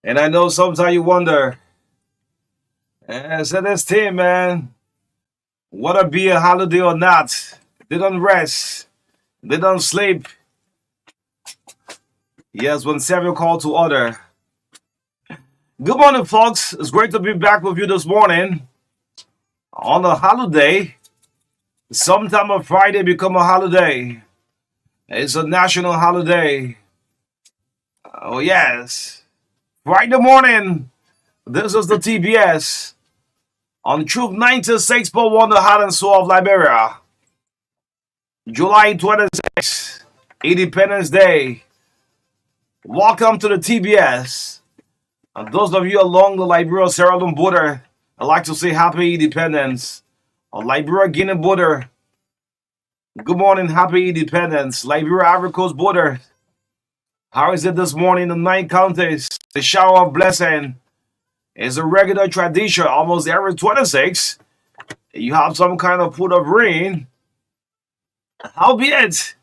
And I know sometimes you wonder, so this team, man, whether it be a holiday or not, they don't rest, they don't sleep. Yes, when several call to order. Good morning, folks. It's great to be back with you this morning on a holiday. Sometime a Friday become a holiday. It's a national holiday. Oh yes, Friday morning. This is the TBS on Truth 96.1, the heart and soul of Liberia. July 26th, Independence Day. Welcome to the TBS. And those of you along the Liberia-Sierra Leone border, I'd like to say happy independence. On Liberia-Guinea border, good morning, happy independence. Liberia-Ivory Coast border, how is it this morning in the 9 counties? The shower of blessing is a regular tradition. Almost every 26, you have some kind of food of rain. Howbeit,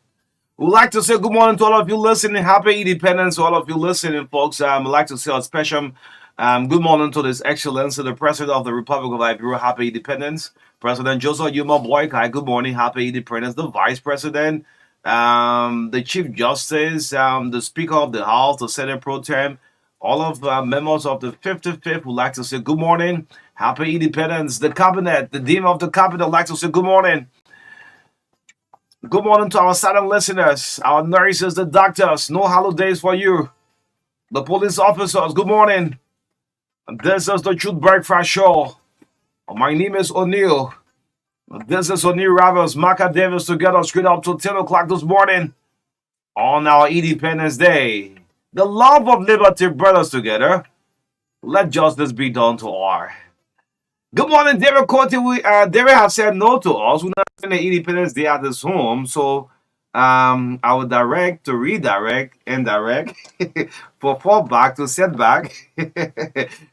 we'd like to say good morning to all of you listening. Happy independence to all of you listening, folks. I'd like to say a special good morning to His Excellency, the President of the Republic of Liberia. Happy independence. President Joseph Yuma Boykai, good morning. Happy independence. The Vice President, the Chief Justice, the Speaker of the House, the Senate Pro Tem, all of members of the 55th would like to say good morning. Happy independence. The Cabinet, the Dean of the Cabinet would like to say good morning. Good morning to our silent listeners, our nurses, the doctors. No holidays for you. The police officers, good morning. This is the Truth Breakfast Show. My name is O'Neill. This is O'Neill Ravels, Marka Davis together straight up to 10 o'clock this morning on our Independence Day. The love of liberty brought us together. Let justice be done to all. Good morning, David Cote. David have said no to us. We're not spending Independence Day at his home, so I will direct to redirect, indirect, for fallback to setback,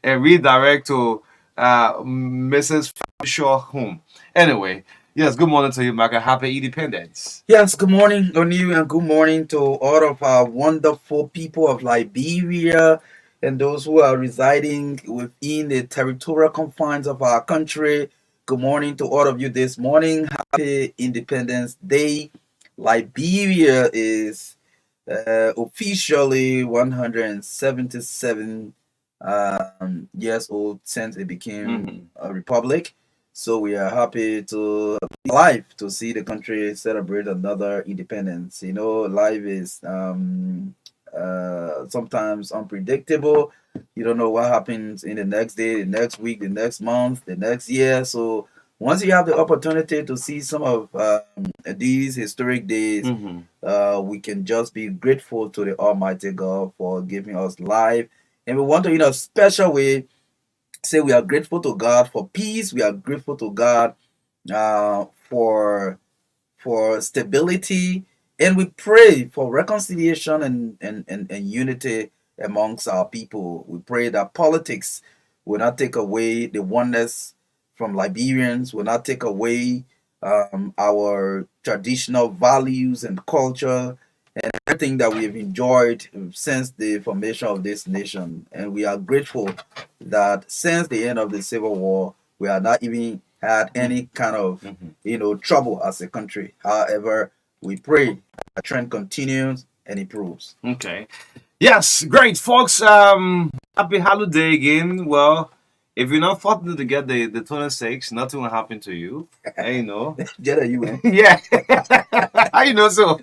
and redirect to Mrs. Shaw home. Anyway, yes, good morning to you, Marka. Happy Independence. Yes, good morning, O'Neill, and good morning to all of our wonderful people of Liberia and those who are residing within the territorial confines of our country. Good morning to all of you this morning. Happy Independence Day. Liberia is officially 177 years old since it became a republic. So we are happy to be alive to see the country celebrate another independence. You know, life is sometimes unpredictable. You don't know what happens in the next day, the next week, the next month, the next year. So once you have the opportunity to see some of these historic days, we can just be grateful to the Almighty God for giving us life. And we want to, in a special way, say we are grateful to God for peace. We are grateful to God for stability, and we pray for reconciliation and unity amongst our people. We pray that politics will not take away the oneness from Liberians, will not take away our traditional values and culture and everything that we've enjoyed since the formation of this nation. And we are grateful that since the end of the Civil War, we have not even had any kind of, trouble as a country. However, we pray the trend continues and improves. Okay. Yes, great, folks. Happy holiday again. Well, if you're not fortunate to get the 26, nothing will happen to you. You know. Jada, you man. Yeah. How you know so?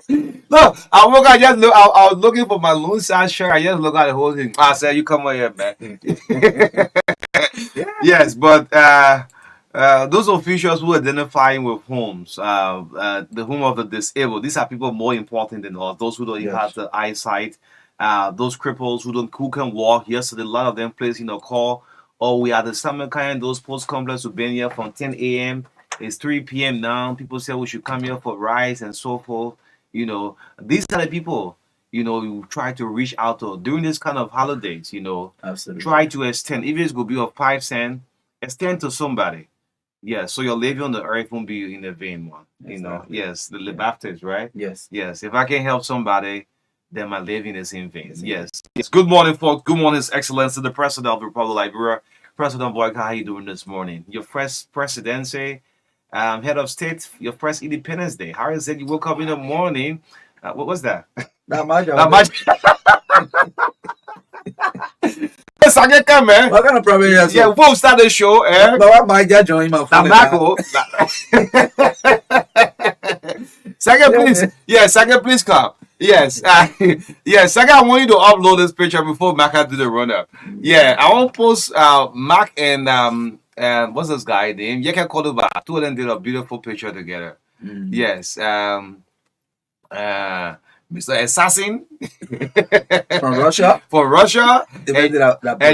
No, I just look. I was looking for my loan size shirt. I just look at the whole thing. I said, "You come over here, man." Yes, but those officials who are identifying with homes, the home of the disabled, these are people more important than us. Those who don't even have the eyesight, those cripples who can walk. Yesterday, a lot of them placed in a call. Oh, we are the summer kind. Those post complex who've been here from 10 a.m. It's 3 p.m. now. People say we should come here for rice and so forth. These are the people. You try to reach out to during this kind of holidays. Absolutely. Try to extend. If it's gonna be of 5 cents, extend to somebody. Yeah, so your living on the earth won't be in a vain one. Exactly. Yes, the Baptist, right? Yes. Yes. If I can help somebody, then my living is in vain. Yes. Yes. Good morning, folks. Good morning, His Excellency, the President of the Republic of Liberia. President Boyka, how you doing this morning? Your first presidency, head of state, your first Independence Day. How is it? You woke up in the morning. What was that? Not much. Not much. Yes, I get come, man. What kind of problem is Yeah, we'll start the show. But I might just join my phone. Marco. Second, please. Yeah, second, please come. Yes. Yeah, second, I want you to upload this picture before Marka do the run-up. Yeah, I want to post Mark and what's this guy name? Yeke Kodoba. Two of them did a beautiful picture together. Yes. Mr. Assassin From Russia. For Russia. And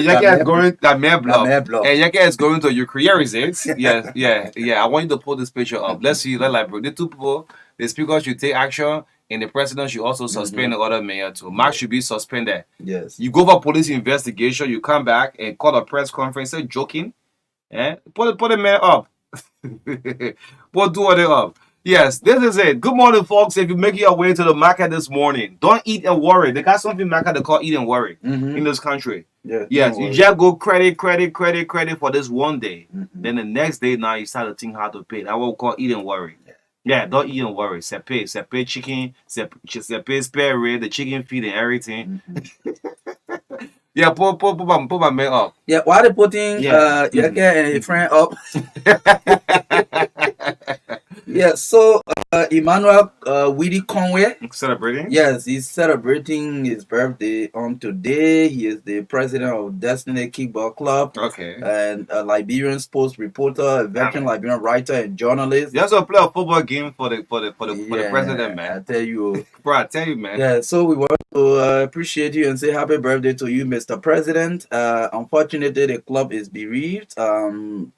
Yeke is going that man block. block. And Yeke is going to Ukraine, is it? Yeah. I want you to put this picture up. Let's see. The two people, the speaker should take action, and the president should also suspend the other mayor too. Mark should be suspended. Yes. You go for police investigation, you come back and call a press conference, say joking. Put the man up. Put two of them up. Yes, this is it. Good morning, folks. If you make your way to the market this morning, don't eat and worry. They got something market they call eat and worry in this country. Yeah, yes, you just go credit for this one day. Then the next day now you start to think how to pay. That what we call eat and worry. Yeah, don't eat and worry. Sepe chicken, sepe spare rib, the chicken feed and everything. Yeah, put my man up. Yeah, why they putting Yeke and a friend up? Yeah, so Emmanuel Willie Conway Celebrating? Yes, he's celebrating his birthday on today. He is the president of Destiny Kickball Club. Okay. And a Liberian sports reporter, a veteran Liberian writer and journalist. You also play a football game for the president, man. I tell you. Bro, I tell you, man. Yeah, so we want to appreciate you and say happy birthday to you, Mr. President. Unfortunately, the club is bereaved.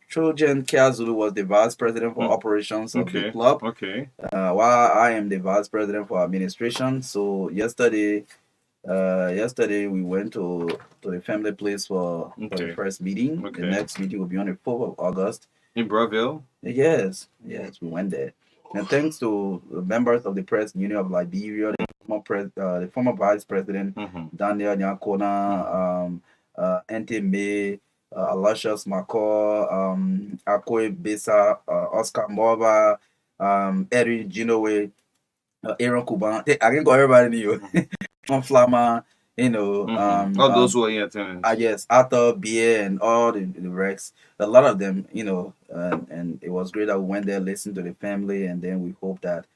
Trojan Kiazulu was the vice president for operations of the club. Okay. While I am the vice president for administration. So yesterday we went to the family place for the first meeting. The next meeting will be on the 4th of August. In Breville? Yes, we went there. And thanks to the members of the Press Union of Liberia, the former vice president, Daniel Nyakona, Ente May, Aloysius McCall, Akoy Besa, Oscar Mova, Erin Ginowe, Aaron Kuban. I can go everybody knew. John Flammer, all those who are in attendance. Yes, Arthur, Beer, and all the Rex. A lot of them, and it was great that we went there, listened to the family, and then we hope that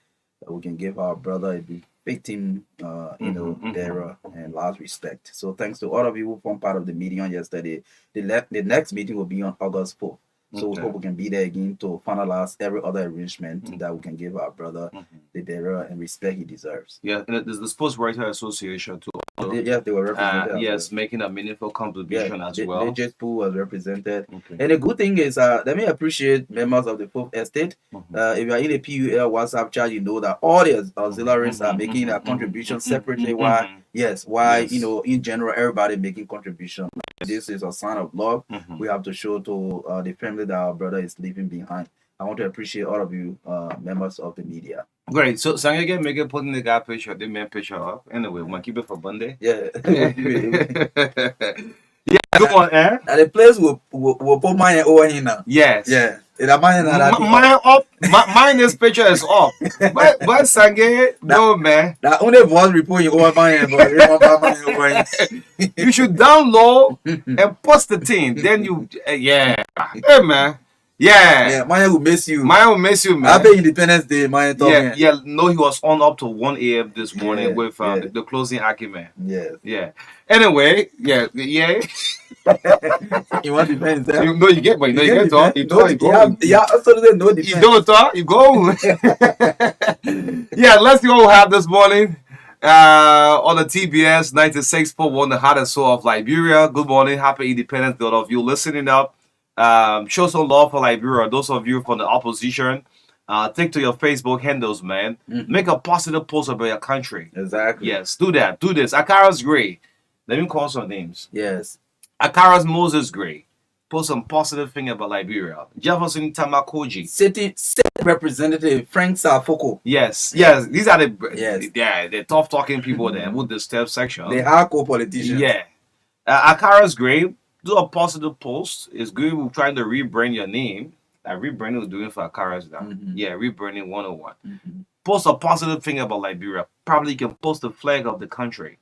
we can give our brother a victim, their and last respect. So thanks to all of you who formed part of the meeting on yesterday. The next meeting will be on August 4th. So we hope we can be there again to finalize every other arrangement that we can give our brother the bearer and respect he deserves. Yeah, and there's the Sports Writer Association too. Yes, they were represented. Yes, making a meaningful contribution as well. Legit Pool was represented. And the good thing is, let me appreciate members of the 4th Estate. If you are in a PUL WhatsApp chat, you know that all the auxiliaries are making a contribution separately. Why, in general, everybody making contribution. This is a sign of love we have to show to the family that our brother is leaving behind. I want to appreciate all of you, members of the media. Great. So, Sangage, make it putting the guy picture, the man picture up. Anyway, we'll keep it for Monday. Yeah. Yeah, good one, eh? Now the place will put mine over here now. Yes. Yeah. Mine Up. Mine, this picture is off. But Sangage, no, man. That only one report you over mine, but you want mine over here. You should download and post the thing. Then you, yeah. Hey, man. Yeah, mine will miss you. Mine will miss you, man. Happy Independence Day, mine. No, he was on up to 1 a.m. this morning with the closing argument. Yeah. Anyway, yeah. You want defense? No, you get, but you get talk. You talk. Absolutely no defense. You don't talk. You go. Yeah, let's see what we have this morning. On the TBS 96.1, the heart and soul of Liberia. Good morning, happy Independence Day, all of you listening up. Show some love for Liberia. Those of you from the opposition, take to your Facebook handles, man. Make a positive post about your country. Exactly. Yes, do that. Do this. Akara's Gray. Let me call some names. Yes. Akara's Moses Gray. Post some positive thing about Liberia. Jefferson Tamakoji. City Representative Frank Safoko. Yes. These are the tough talking people there with the step section. The hardcore politicians. Yeah. Akara's Gray. Do a positive post. It's good. We're trying to rebrand your name. Like rebranding was doing for Akara's now. Yeah, rebranding 101. Post a positive thing about Liberia. Probably you can post the flag of the country.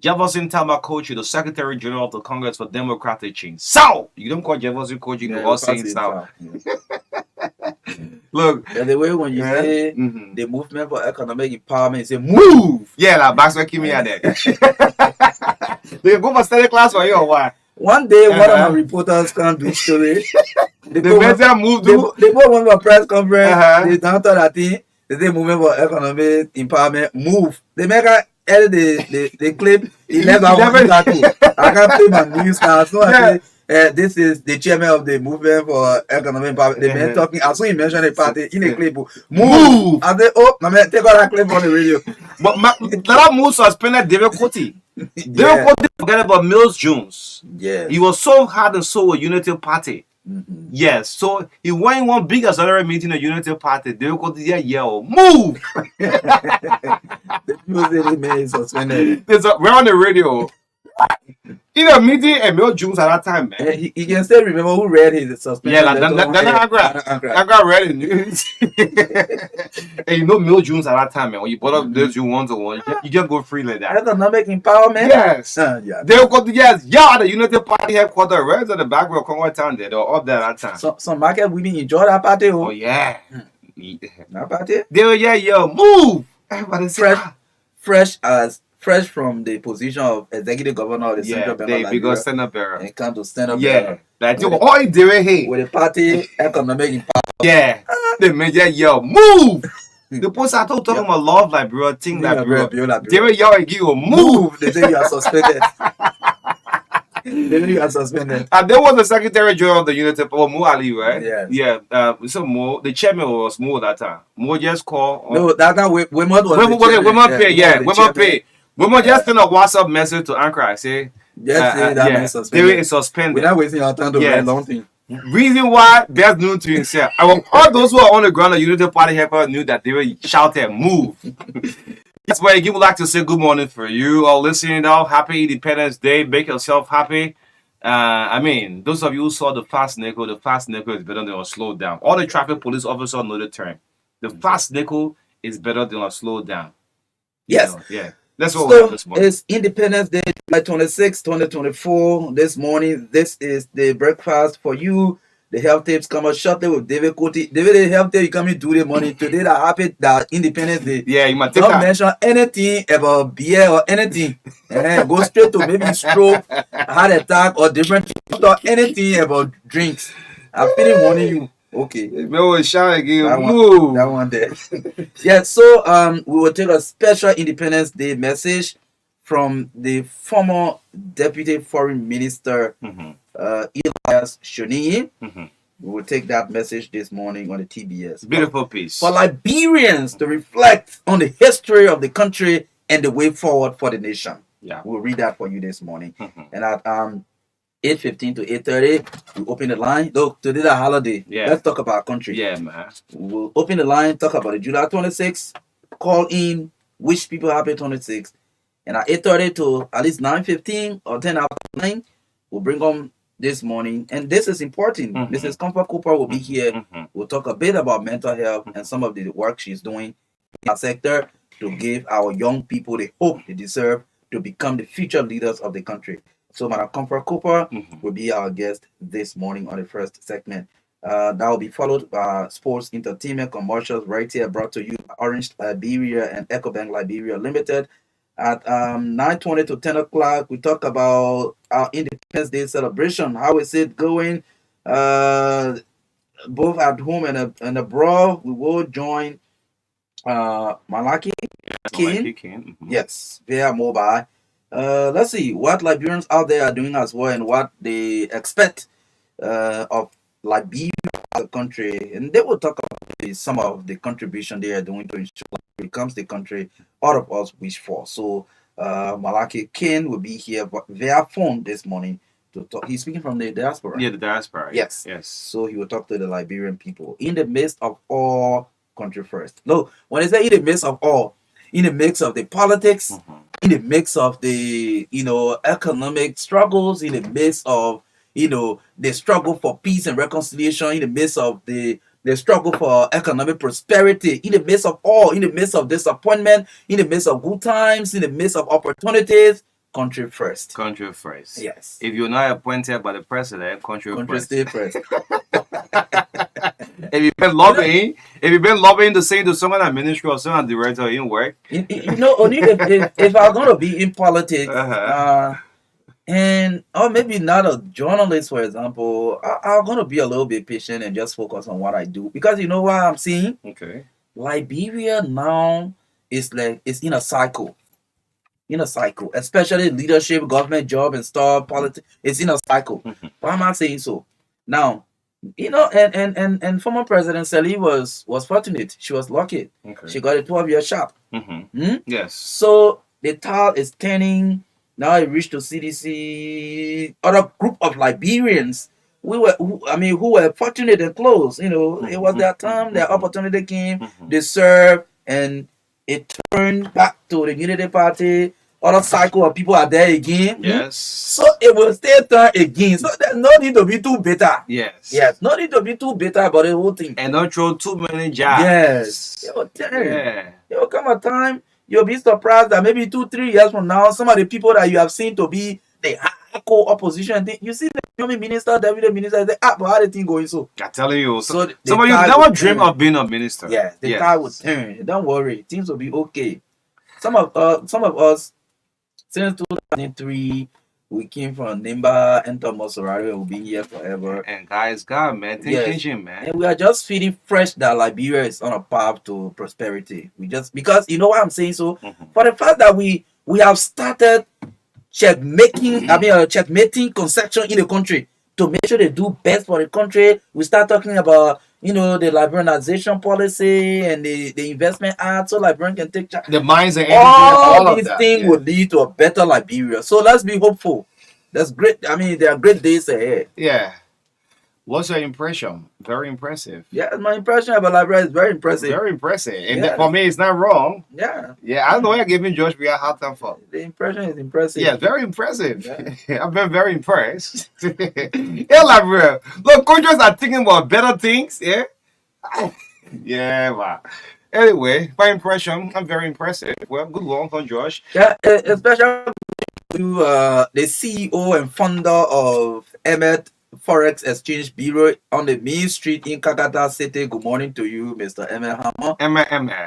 Jefferson Tamakochi, the Secretary General of the Congress for Democratic Change. So you don't call Jefferson Kochi, you all saying South. Look, the way when you say the movement for economic empowerment, you say move. Yeah, like Baxter Kimi at that. They go for study class for you or what? One day, one of my reporters can't do story. They better move. They both went for a press conference. They don't that thing. They say movement for economic empowerment. Move. They make a edit the clip. He left out one I can't play my news now. So I say, this is the chairman of the movement for economic empowerment. They been talking. As soon as he mentioned the party in the clip, move. I say, oh, my man, take out that clip on the radio. But that move suspended David Coty. David Coty forget about Mills Jones. Yeah. He was so hard and so a Unity Party. Yes. So he went in one big accelerated meeting a Unity Party. David Coty yell, move! The music man suspended. We're on the radio. In a meeting and Mills Jones at that time, man. He can still remember who read his suspension. Yeah, I got read in news. And you know Mills Jones at that time, man. When you brought up this, you want to one, you just go free like that. Economic empowerment. Yes. They will go to the Unity Party headquarters, right at the back of Congo town there. They were up there at that time. Some market women enjoy that party. Oh yeah. That party. They were move. Everybody fresh from the position of executive governor of the central bank of Liberia. Because stand up bearer. And come to stand up bearer. Like all he did hey. With the party economic empowerment. Yeah. They made move. The post I told talking about love Liberia, thing Liberia. They were y'all give you a move. They say you are suspended. They say you are suspended. And there was the Secretary General of the Unity, Mo Ali, right? Yeah. So Mo, the chairman was Mo that time. Mo just called. No, that time women was women pay. Yeah, women pay. Women just send a WhatsApp message to Ankara. I say, that they is suspended. We're not wasting our time to write long thing. Reason why there's no to himself. All those who are on the ground of Unity Party helper knew that they were shouting, move. That's why I would like to say good morning for you all listening now. Happy Independence Day. Make yourself happy. I mean, those of you who saw the fast nickel is better than a slow down. All the traffic police officers know the term. The fast nickel is better than a slow down. Yes. Yeah. That's what we have this morning. It's Independence Day, July 26, 2024. This morning, this is the breakfast for you. The health tips come out shortly with David Coty. David, the health tip, you come in do the morning. Today, that happy that Independence Day. Yeah, you might take Don't mention anything about beer or anything. Go straight to maybe stroke, heart attack, or different. Don't talk anything about drinks. I'm feeling warning you. Okay. No, shout again. That one there. Yeah, so we will take a special Independence Day message from the former Deputy Foreign Minister, Elias Shoniyi. We will take that message this morning on the TBS. Beautiful piece. For Liberians to reflect on the history of the country and the way forward for the nation. Yeah. We'll read that for you this morning. And 8:15 to 8:30. We open the line. Look, today a holiday. Yeah. Let's talk about our country. Yeah, man. We'll open the line, talk about the July 26th, call in, wish people happy 26th. And at 8:30 to at least 9:15 or 10 after 9, we'll bring on this morning. And this is important. Mrs. Comfort Cooper will be here. We'll talk a bit about mental health and some of the work she's doing in our sector to give our young people the hope they deserve to become the future leaders of the country. So Madam Comfort Cooper will be our guest this morning on the first segment. That will be followed by sports, entertainment, commercials right here brought to you by Orange Liberia and EcoBank Liberia Limited. At 9:20 to 10 o'clock, we talk about our Independence Day celebration. How is it going? Both at home and abroad. We will join Malaki King. Yes, via mobile. Let's see what Liberians out there are doing as well and what they expect of Liberia as a country. And they will talk about some of the contribution they are doing to ensure it becomes the country all of us wish for. So Malaki King will be here via phone this morning to talk. He's speaking from the diaspora. Yeah, the diaspora. Yes. Yes. So he will talk to the Liberian people in the midst of all country first. No, when I say in the midst of all, in the mix of the politics, in the mix of the economic struggles, in the midst of the struggle for peace and reconciliation, in the midst of the struggle for economic prosperity, in the midst of all, in the midst of disappointment, in the midst of good times, in the midst of opportunities, country first. Country first. Yes. If you're not appointed by the president, country first. Stay first. If you've been lobbying to say to someone at ministry or someone at director in work. Only if I'm gonna be in politics, and or maybe not a journalist, for example, I'm gonna be a little bit patient and just focus on what I do, because you know what I'm seeing. Okay. Liberia now is like it's in a cycle. Especially leadership, government job and stuff, politics. It's in a cycle. Why am I saying so? Now, and former President Sally was fortunate. She was lucky. Okay. She got a 12-year shot. Yes. So the tide is turning. Now it reached to CDC. Other group of Liberians who were fortunate and close. It was their time, their opportunity came. They served, and it turned back to the Unity Party. Other cycle of people are there again. Yes. So it will still turn again. So there's no need to be too bitter. Yes. Yes. No need to be too bitter about the whole thing. And don't throw too many jabs. Yes. It will turn. Yeah. There will come a time you'll be surprised that maybe 2-3 years from now, some of the people that you have seen to be the hardcore opposition, you see the becoming minister, deputy minister, but how the thing going so? I'm telling you. So some of you never dream of being a minister. Yeah, the tide will turn. Don't worry, things will be okay. Some of us, since 2003, we came from Nimba and Thomas Orari, and we've been here forever. And guys, God, man, changing, man. And we are just feeling fresh that Liberia is on a path to prosperity. Because you know what I'm saying. So for the fact that we have started checkmating conception in the country to make sure they do best for the country. We start talking about the liberalization policy and the investment act, so Liberian can take charge. The mines and all these things will lead to a better Liberia. So let's be hopeful. That's great. I mean, there are great days ahead. Yeah. What's your impression? Very impressive. Yeah, my impression about Liberia is very impressive. Very impressive. And for me, it's not wrong. Yeah. Yeah, I don't know why you're giving Josh a hard time for. The impression is impressive. Yeah, very impressive. Yeah. I've been very impressed. Yeah, Liberia. Look, countries are thinking about better things. Yeah. Yeah, wow. Anyway, my impression, I'm very impressive. Well, good luck on Josh. Yeah, especially to the CEO and founder of Emmet Forex Exchange Bureau on the Main Street in Kakata City. Good morning to you, Mr. Emmet Hammer.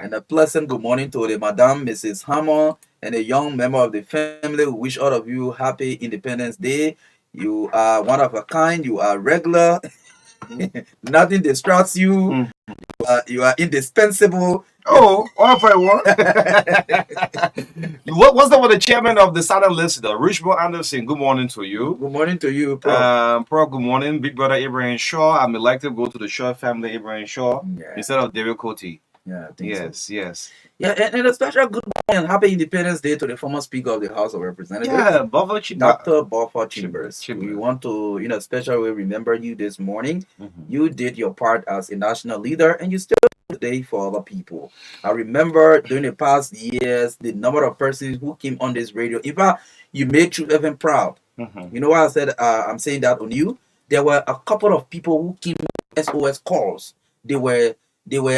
And a pleasant good morning to the Madam Mrs. Hammer and a young member of the family. We wish all of you happy Independence Day. You are one of a kind. You are regular. Nothing distracts you. You are indispensable. Oh, all for one. What's up with the chairman of the Southern Listener, Richmond Anderson? Good morning to you. Good morning to you, Prof. Prof, good morning. Big brother Abraham Shaw. I'm elected to go to the Shaw family, Abraham Shaw, instead of David Coty. Yeah, I think so. Yes, yes. Yeah, and a special good morning and happy Independence Day to the former Speaker of the House of Representatives, Yeah, Buffalo Chiba. Dr. Buffer Chambers. We Chimba. want to, in a special way, remember you this morning. Mhm. You did your part as a national leader, and you still do today for other people. I remember during the past years, the number of persons who came on this radio. In fact, you made True Heaven proud. Mhm. You know why I said I'm saying that on you? There were a couple of people who came with SOS calls. They were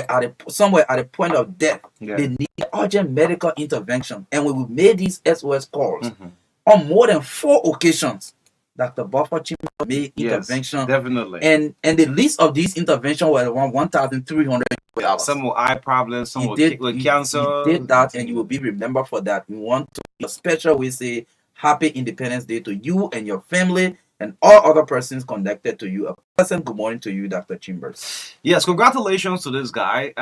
at somewhere at a point of death. Yeah. They need urgent medical intervention. And when we made these SOS calls Mhm. on more than 4 occasions, Dr. Buffer Chima made Yes, intervention. definitely. And the list of these interventions were around 1,300 hours. Some with eye problems, some He with, did with he cancer. did that, and you will be remembered for that. We want to, in a special way, say happy Independence Day to you and your family and all other persons connected to you. A pleasant good morning to you, Dr. Chambers. Yes, congratulations to this guy,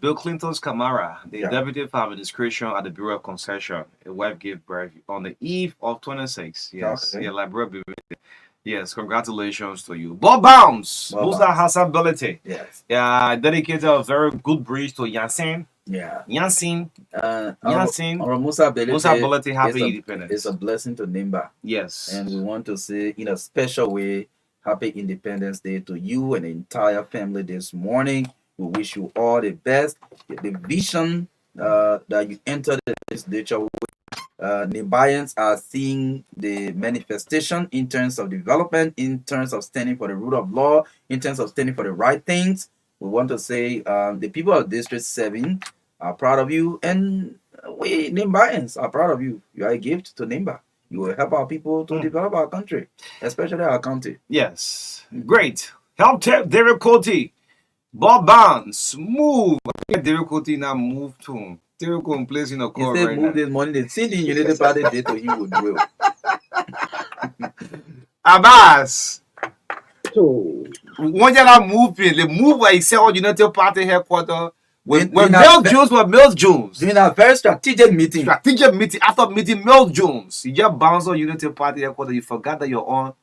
Bill Clinton's Camara, the Yeah. deputy for administration at the Bureau of Concession. A wife gave birth on the eve of 26. Yes, Okay. yeah, like bro, yes, congratulations to you. Bob Bounce, Bob Musa Bounce. Hassan Ability. Yes. Yeah, dedicated a very good bridge to Yansin. Yeah. Yansin, Yansin. Yansin, Musa Ability. Musa Ability, happy It's independence. a blessing to Nimba. Yes. And we want to say in a special way, happy Independence Day to you and the entire family this morning. We wish you all the best. The vision that you entered the legislature with, Nimbayans are seeing the manifestation in terms of development, in terms of standing for the rule of law, in terms of standing for the right things. We want to say the people of District 7 are proud of you, and we Nimbayans are proud of you. You are a gift to Nimba. You will help our people to develop our country, especially our county. Yes. Great. Help Derek Coty. Bob Barnes. Move. Derek Coty now move to him. Derek Coty plays in a court Instead right move now. this morning, the Sydney United Party did to you would drill. Abbas. So, One year I move in. The move where he said on United Party headquarters. When In Mel our- Jones was Mel Jones. During a very strategic meeting, Strategic meeting after meeting Mel Jones. You just bounce on United Party headquarters. You forgot that you're on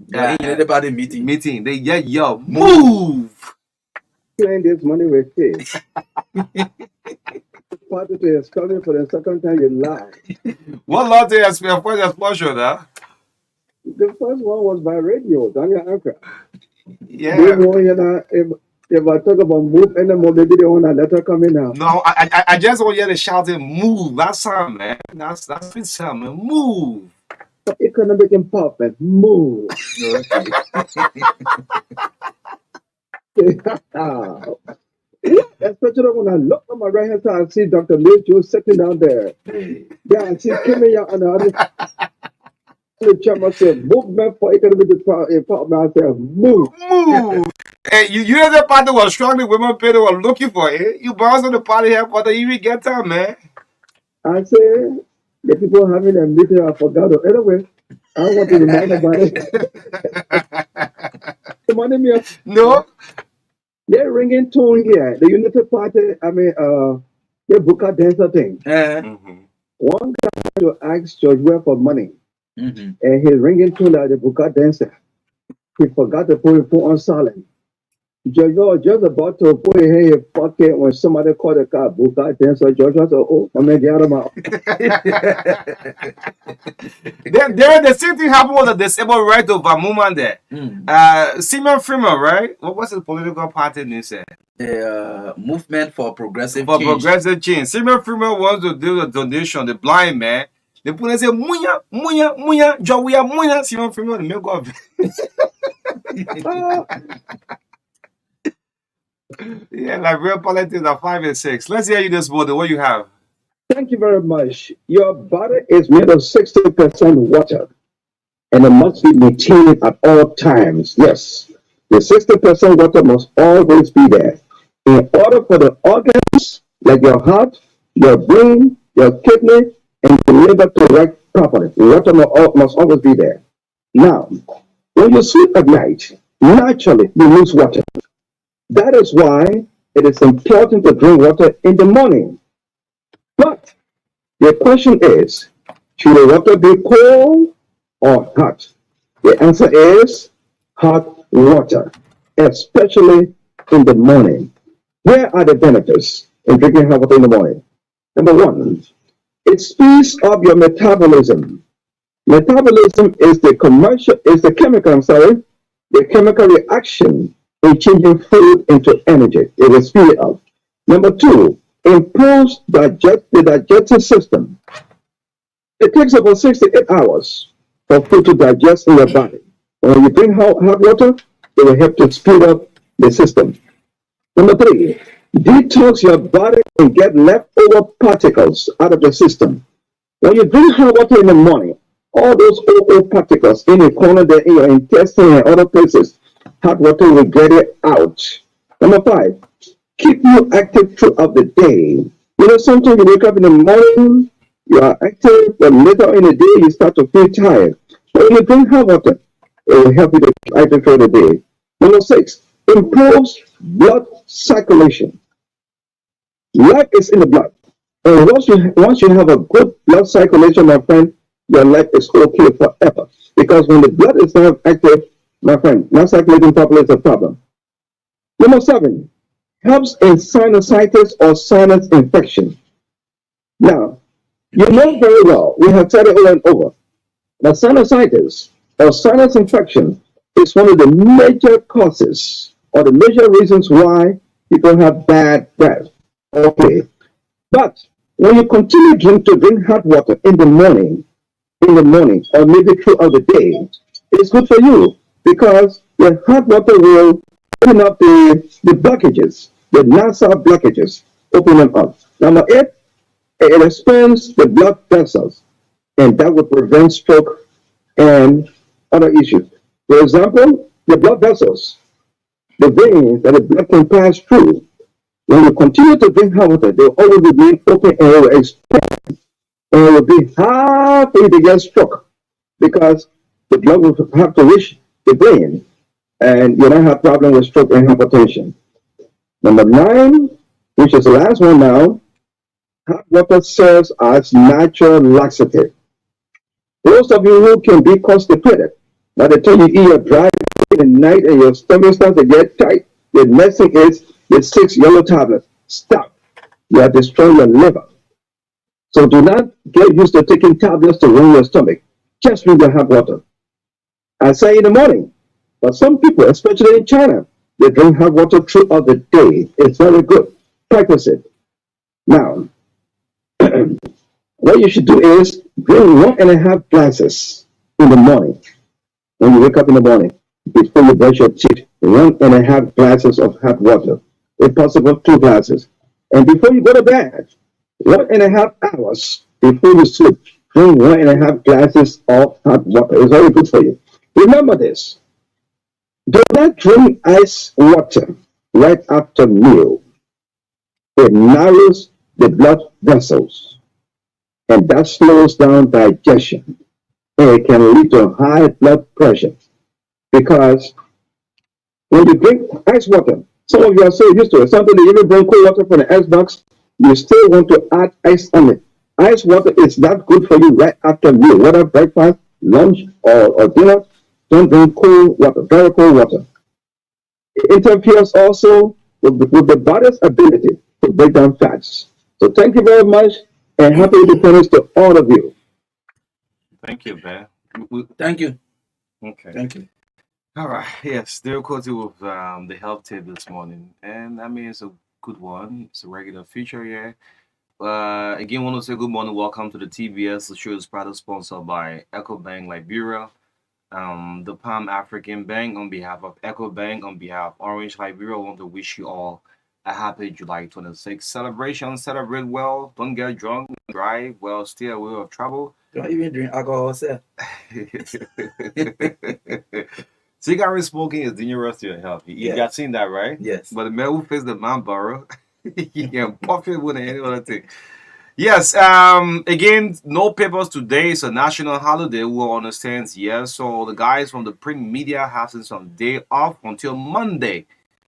United Party meeting. meeting. They yeah, yo, move. playing this money with kids. Party is coming for the second time you lie. What lot they expect for the explosion, huh? The first one was by radio, Daniel Anchor. Yeah. They want, you know, if I talk about move anymore, maybe they want a letter coming out. No, I just want you to shout it, move. That's something, man. That's good something, man. Move. Economic empowerment, move. Especially when I look on my right hand side, I see Dr. Liz Joe sitting down there. Yeah, I see Kimmy on the other. The chairman said, movement for economic empowerment. I said, move. Move. Hey, you know the party was strongly women people were looking for it. You bounce on the party headquarters, you will get time, man. I said, the people having a meeting, I forgot. Anyway, I want to remind about it. The money me up. No? They're ringing tone here. The United Party, the Buka dancer thing. One guy to ask George Ware for money, and he's ringing tone like the Buka dancer. He forgot to put his phone on silent. George was just about to put his hand in his pocket when somebody called the car Buka dancer. George was like, oh, I'm going to get him out. There, the same thing happened with the disabled right of a movement there. Simon Freeman, right? What was his political party name? The movement for progressive For change. progressive change. Simon Freeman wants to do the donation, the blind man. They put and say, Munya, Munya, Munya, Jawia, Munya, Simon Freeman, the milk of. Yeah, like real politics are 5 and 6. Let's hear you this morning. What you have? Thank you very much. Your body is made of 60% water, and it must be maintained at all times. Yes, the 60% water must always be there. In order for the organs, like your heart, your brain, your kidney, and the liver to work properly, water must always be there. Now, when you sleep at night, naturally you lose water. That is why it is important to drink water in the morning. But the question is, should the water be cold or hot? The answer is hot water, especially in the morning. Here are the benefits. in drinking hot water in the morning. Number one, it speeds up your metabolism. Metabolism is the chemical, I'm sorry, the chemical reaction in changing food into energy. It will speed it up. Number two, improves the digestive system. It takes about 6 to 8 hours for food to digest in your body. When you drink hot water, it will help to speed up the system. Number three, detox your body and get leftover particles out of the system. When you drink hot water in the morning, all those old particles in the corner there in your intestine and other places, hot water will get it out. Number five, keep you active throughout the day. You know, sometimes you wake up in the morning, you are active, but later in the day you start to feel tired. So when you drink hot water, it will help you to keep active throughout the day. Number six, improves blood circulation. Life is in the blood. And once you have a good blood circulation, my friend, your life is okay forever. Because when the blood is not active, my friend, not circulating properly is a problem. Number seven, helps in sinusitis or sinus infection. Now, you know very well, we have said it over and over, that sinusitis or sinus infection is one of the major causes or the major reasons why people have bad breath. Okay. But when you continue to drink hot water in the morning, or maybe throughout the day, it's good for you because the hot water will open up the blockages, the nasal blockages, open them up. Number eight, it expands the blood vessels, and that will prevent stroke and other issues. For example, the blood vessels, the veins that the blood can pass through, when you continue to drink hot water, they will always remain open and it will expand and it will be hard for you to get stroke because the blood will have to reach the brain and you don't have problem with stroke and hypertension. Number nine, which is the last one now, hot water serves as natural laxative. Those of you who can be constipated, by the time you eat your dry food at night and your stomach starts to get tight, the next thing is the six yellow tablets. Stop. You are destroying your liver. So do not get used to taking tablets to run your stomach. Just drink your hot water. I say in the morning, but some people, especially in China, they drink hot water throughout the day. It's very good. Practice it. Now, what you should do is drink 1.5 glasses in the morning when you wake up in the morning before you brush your teeth. 1.5 glasses of hot water, if possible, 2 glasses. And before you go to bed, 1.5 hours before you sleep, drink 1.5 glasses of hot water. It's very good for you. Remember this. Do not drink ice water right after meal. It narrows the blood vessels and that slows down digestion. And it can lead to high blood pressure because when you drink ice water, some of you are so used to it. Something you even bring cold water from the ice box, you still want to add ice on it. Ice water is not good for you right after meal, whether breakfast, lunch, or dinner. Don't drink cold water, very cold water. It interferes also with the body's ability to break down fats. So thank you very much and happy independence to all of you. Thank you, man. Thank you. Okay. Thank you. All right. Yes, still quoted with the health tip this morning, and I mean it's a good one. It's a regular feature here. Again, want to say good morning. Welcome to the TBS. The show is proudly sponsored by Echo Bank Liberia, the Palm African Bank. On behalf of Echo Bank, on behalf of Orange Liberia, I want to wish you all a happy July 26th celebration. Celebrate well. Don't get drunk. Drive well. Stay away of trouble. Don't even drink alcohol, sir. Cigarette smoking is dangerous to your health. You Yes. got seen that, right? Yes. But the man who faced the man barrel, he can puff it with any other thing. Yes. Again, no papers today. It's a national holiday. Who understands? Yes. So the guys from the print media have some day off until Monday.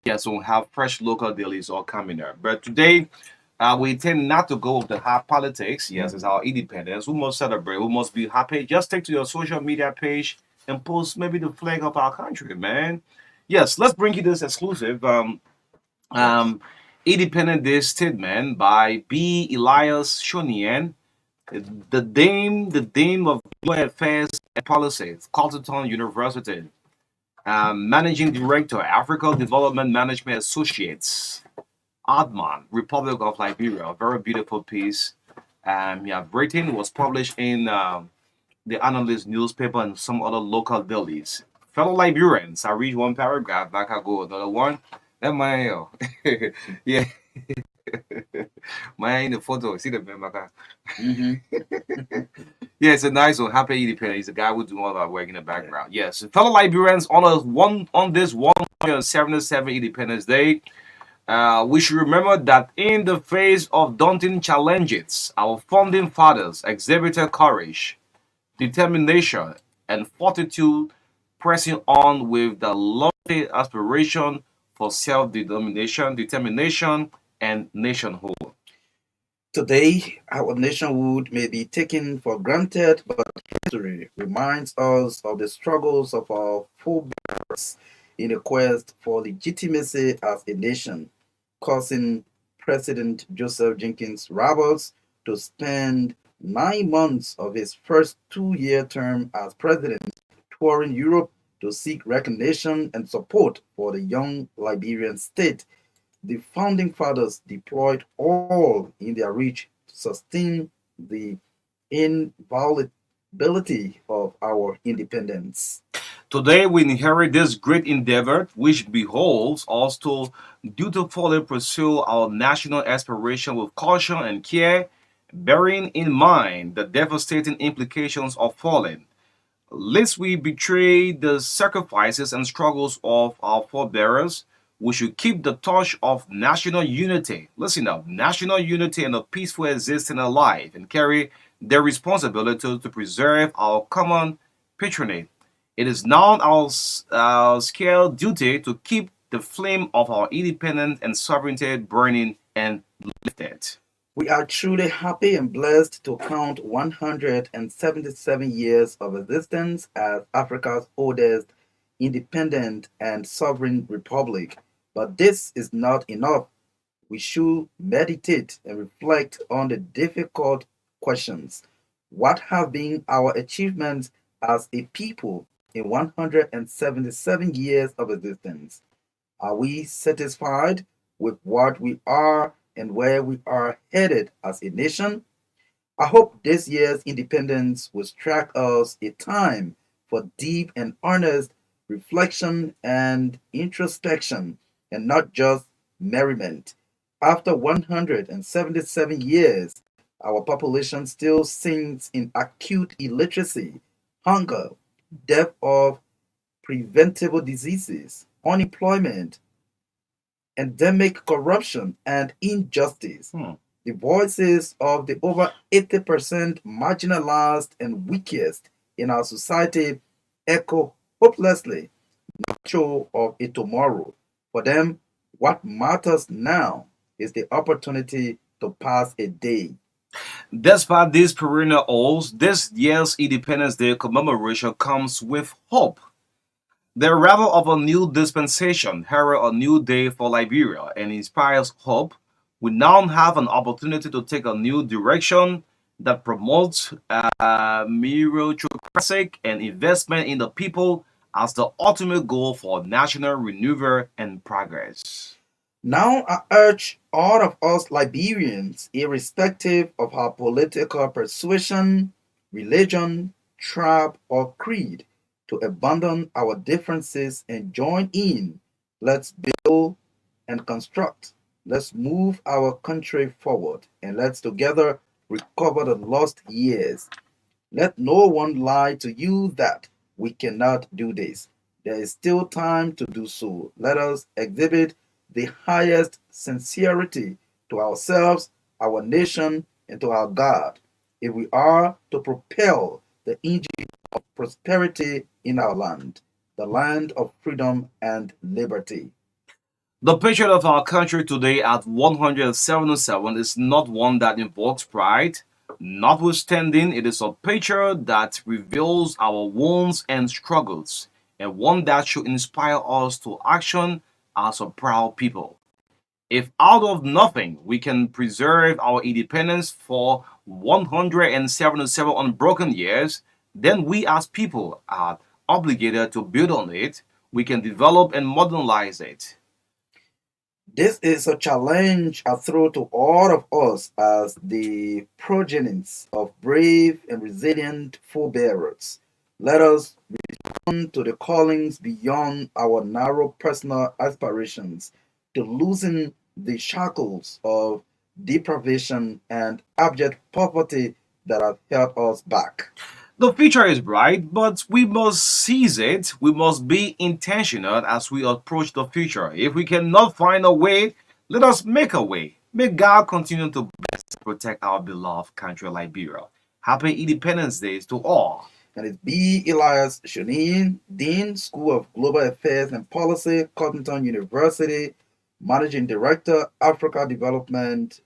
Yes, we'll have fresh local dailies all coming there. But today, we tend not to go with the hard politics. Yes, it's our independence. We must celebrate. We must be happy. Just take to your social media page and post maybe the flag of our country, man. Yes, let's bring you this exclusive. Yes. Independent Day Statement by B. Elias Shonian, the Dame of Global Affairs and Policy, Carleton University, Managing Director, Africa Development Management Associates, Adman, Republic of Liberia. A very beautiful piece. Yeah, Britain was published in the Analyst newspaper and some other local dailies. Fellow Liberians, I read one paragraph, back I go another one. That my yeah, my in the photo. See the man, back. Mm-hmm. Yeah, it's a nice one. Happy Independence. He's a guy who do all that work in the background. Yes, fellow Liberians, on this 177 Independence Day. We should remember that in the face of daunting challenges, our founding fathers exhibited courage, determination, and fortitude, pressing on with the lofty aspiration for determination, and nationhood. Today, our nationhood may be taken for granted, but history reminds us of the struggles of our forebears in a quest for legitimacy as a nation, causing President Joseph Jenkins Roberts to spend 9 months of his first 2 year term as president touring Europe to seek recognition and support for the young Liberian state. The founding fathers deployed all in their reach to sustain the inviolability of our independence. Today, we inherit this great endeavor, which beholds us to dutifully pursue our national aspiration with caution and care, bearing in mind the devastating implications of falling. Lest we betray the sacrifices and struggles of our forebears, we should keep the torch of national unity. Listen up, national unity and a peaceful existence alive and carry the responsibility to preserve our common patronage. It is now our scale duty to keep the flame of our independence and sovereignty burning and lifted. We are truly happy and blessed to count 177 years of existence as Africa's oldest independent and sovereign republic. But this is not enough. We should meditate and reflect on the difficult questions. What have been our achievements as a people in 177 years of existence? Are we satisfied with what we are and where we are headed as a nation? I hope this year's independence will strike us a time for deep and honest reflection and introspection, and not just merriment. After 177 years, our population still sinks in acute illiteracy, hunger, depth of preventable diseases, unemployment, endemic corruption, and injustice. Hmm. The voices of the over 80% marginalized and weakest in our society echo hopelessly, show of a tomorrow. For them, what matters now is the opportunity to pass a day. Despite these perennial odds, this year's Independence Day commemoration comes with hope. The arrival of a new dispensation heralds a new day for Liberia and inspires hope. We now have an opportunity to take a new direction that promotes meritocracy and investment in the people as the ultimate goal for national renewal and progress. Now I urge all of us Liberians, irrespective of our political persuasion, religion, tribe, or creed, to abandon our differences and join in. Let's build and construct. Let's move our country forward, and let's together recover the lost years. Let no one lie to you that we cannot do this. There is still time to do so. Let us exhibit the highest sincerity to ourselves, our nation, and to our God, if we are to propel the engine of prosperity in our land, the land of freedom and liberty. The picture of our country today at 177 is not one that invokes pride. Notwithstanding, it is a picture that reveals our wounds and struggles, and one that should inspire us to action as a proud people. If out of nothing we can preserve our independence for 177 unbroken years, then we as people are obligated to build on it. We can develop and modernize it. This is a challenge I throw to all of us as the progenitors of brave and resilient forebearers. Let us return to the callings beyond our narrow personal aspirations, to loosen the shackles of deprivation and abject poverty that have held us back. The future is bright, but we must seize it. We must be intentional as we approach the future. If we cannot find a way, let us make a way. May God continue to bless and protect our beloved country, Liberia. Happy Independence Day to all. And it's B. Elias Shunin, Dean, School of Global Affairs and Policy, Cotton University, Managing Director, Africa Development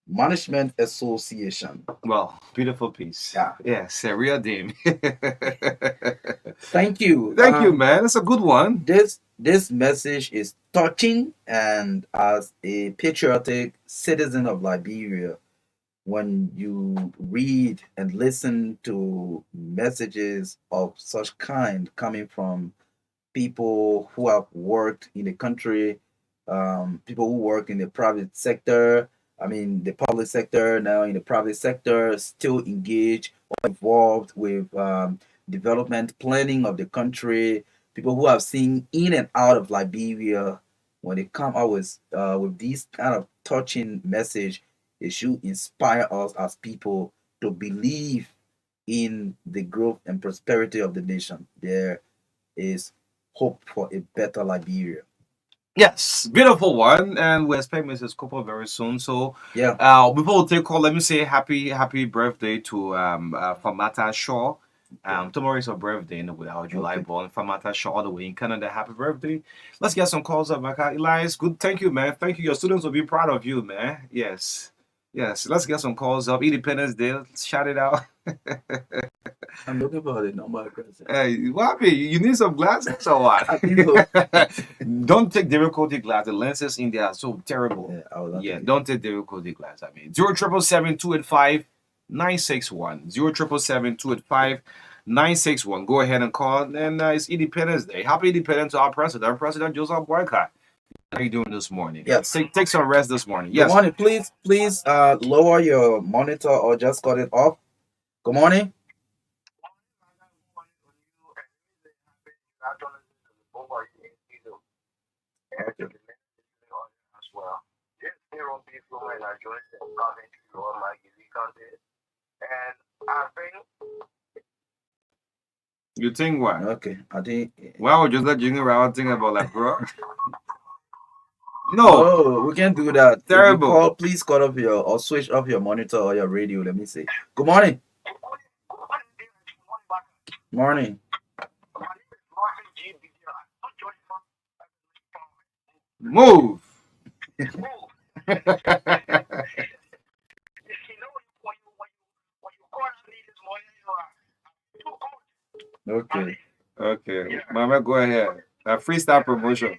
Management Association. Well, beautiful piece. Yeah. Yes, a real dame. Thank you. Thank you, man. It's a good one. This message is touching, and as a patriotic citizen of Liberia, when you read and listen to messages of such kind coming from people who have worked in the country, people who work in the private sector, I mean, the public sector, now in the private sector, still engaged or involved with development planning of the country, people who have seen in and out of Liberia, when they come out with these kind of touching message, it should inspire us as people to believe in the growth and prosperity of the nation. There is hope for a better Liberia. Yes, beautiful one, and we expect Mrs. Cooper very soon. So, Yeah. before we take call, let me say happy birthday to Famata Shaw. Tomorrow is her birthday in our July Okay. born. Famata Shaw all the way in Canada. Happy birthday! Let's get some calls up, Marka. Elias, good. Thank you, man. Thank you. Your students will be proud of you, man. Yes, yes. Let's get some calls up. Independence Day. Let's shout it out. I'm looking for the number address. Hey, what happened? You need some glasses or what? I think so. Don't take difficulty glass. The lenses in there are so terrible. Yeah, I was not Yeah, taking don't take difficulty glass. I mean, 0777285 961. 0777285 961. Go ahead and call. And it's Independence Day. Happy Independence to our president, President Joseph Boycott. How are you doing this morning? Yes. Take some rest this morning. Good Yes. morning. Please lower your monitor or just cut it off. Good morning. Okay. You think what? Okay. I think Why would just let you around thinking about like, bro? No, no, we can't do that. If you terrible. call, please cut off your or switch off your monitor or your radio. Let me see. Good morning. Morning. Move. Okay. Okay, Mama, go ahead. Freestyle promotion.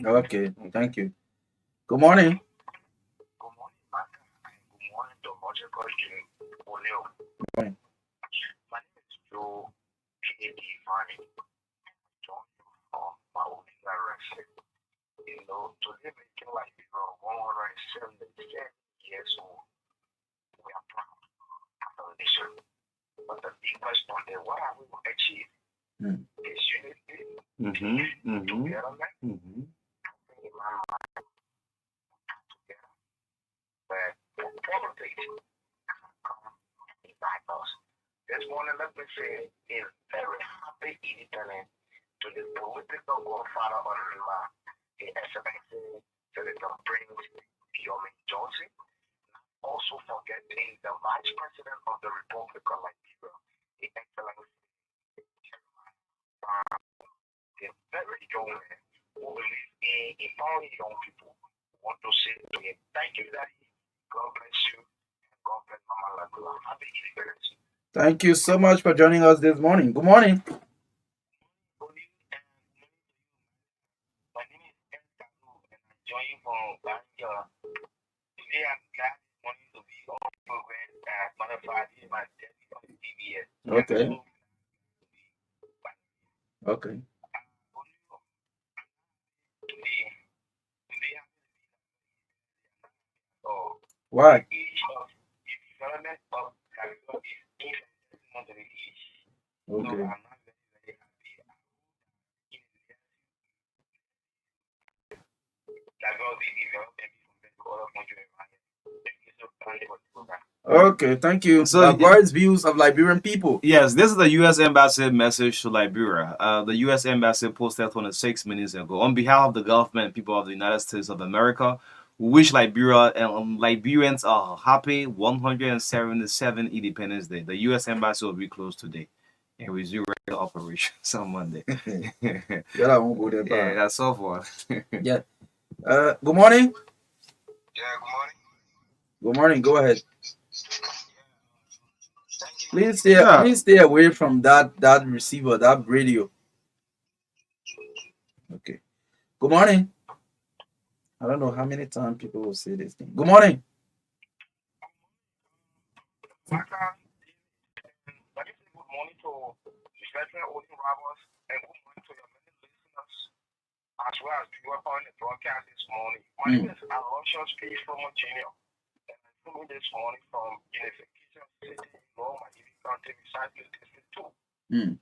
Okay. Thank you. Good morning. Morning. Hmm. Mm-hmm. Mm-hmm. Mm-hmm. Thank you so much for joining us this morning. Good morning. Okay. Okay. Why? Okay. Okay, thank you. So Various views of Liberian people. yes, this is the U.S. Embassy message to Liberia. The U.S. Embassy posted 26 minutes ago. On behalf of the government and people of the United States of America, we wish Liberia and Liberians a happy 177 Independence Day. The U.S. Embassy will be closed today and resume regular operations on Monday. Yeah, I won't go there. Yeah, that's all for. Yeah. Good morning. Good morning. Go ahead. Yeah. Please stay away from that receiver, that radio. Okay. Good morning. I don't know how many times people will say this thing. Good morning. Mm. Mm.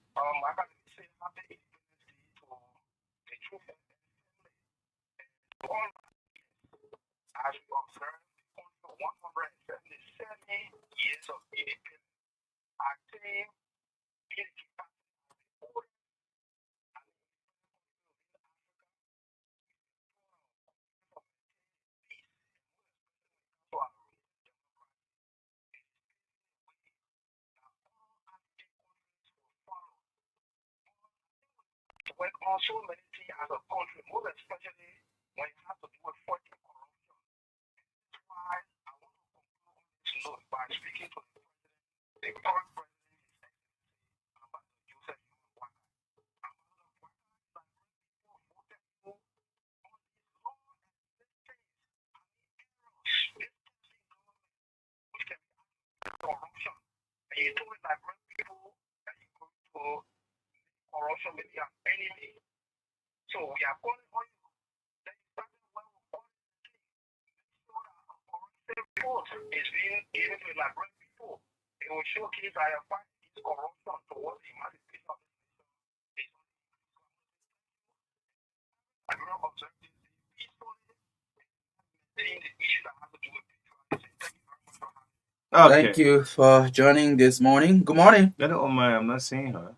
Okay. Thank you for joining this morning. Good morning. Get it on my. I'm not seeing her.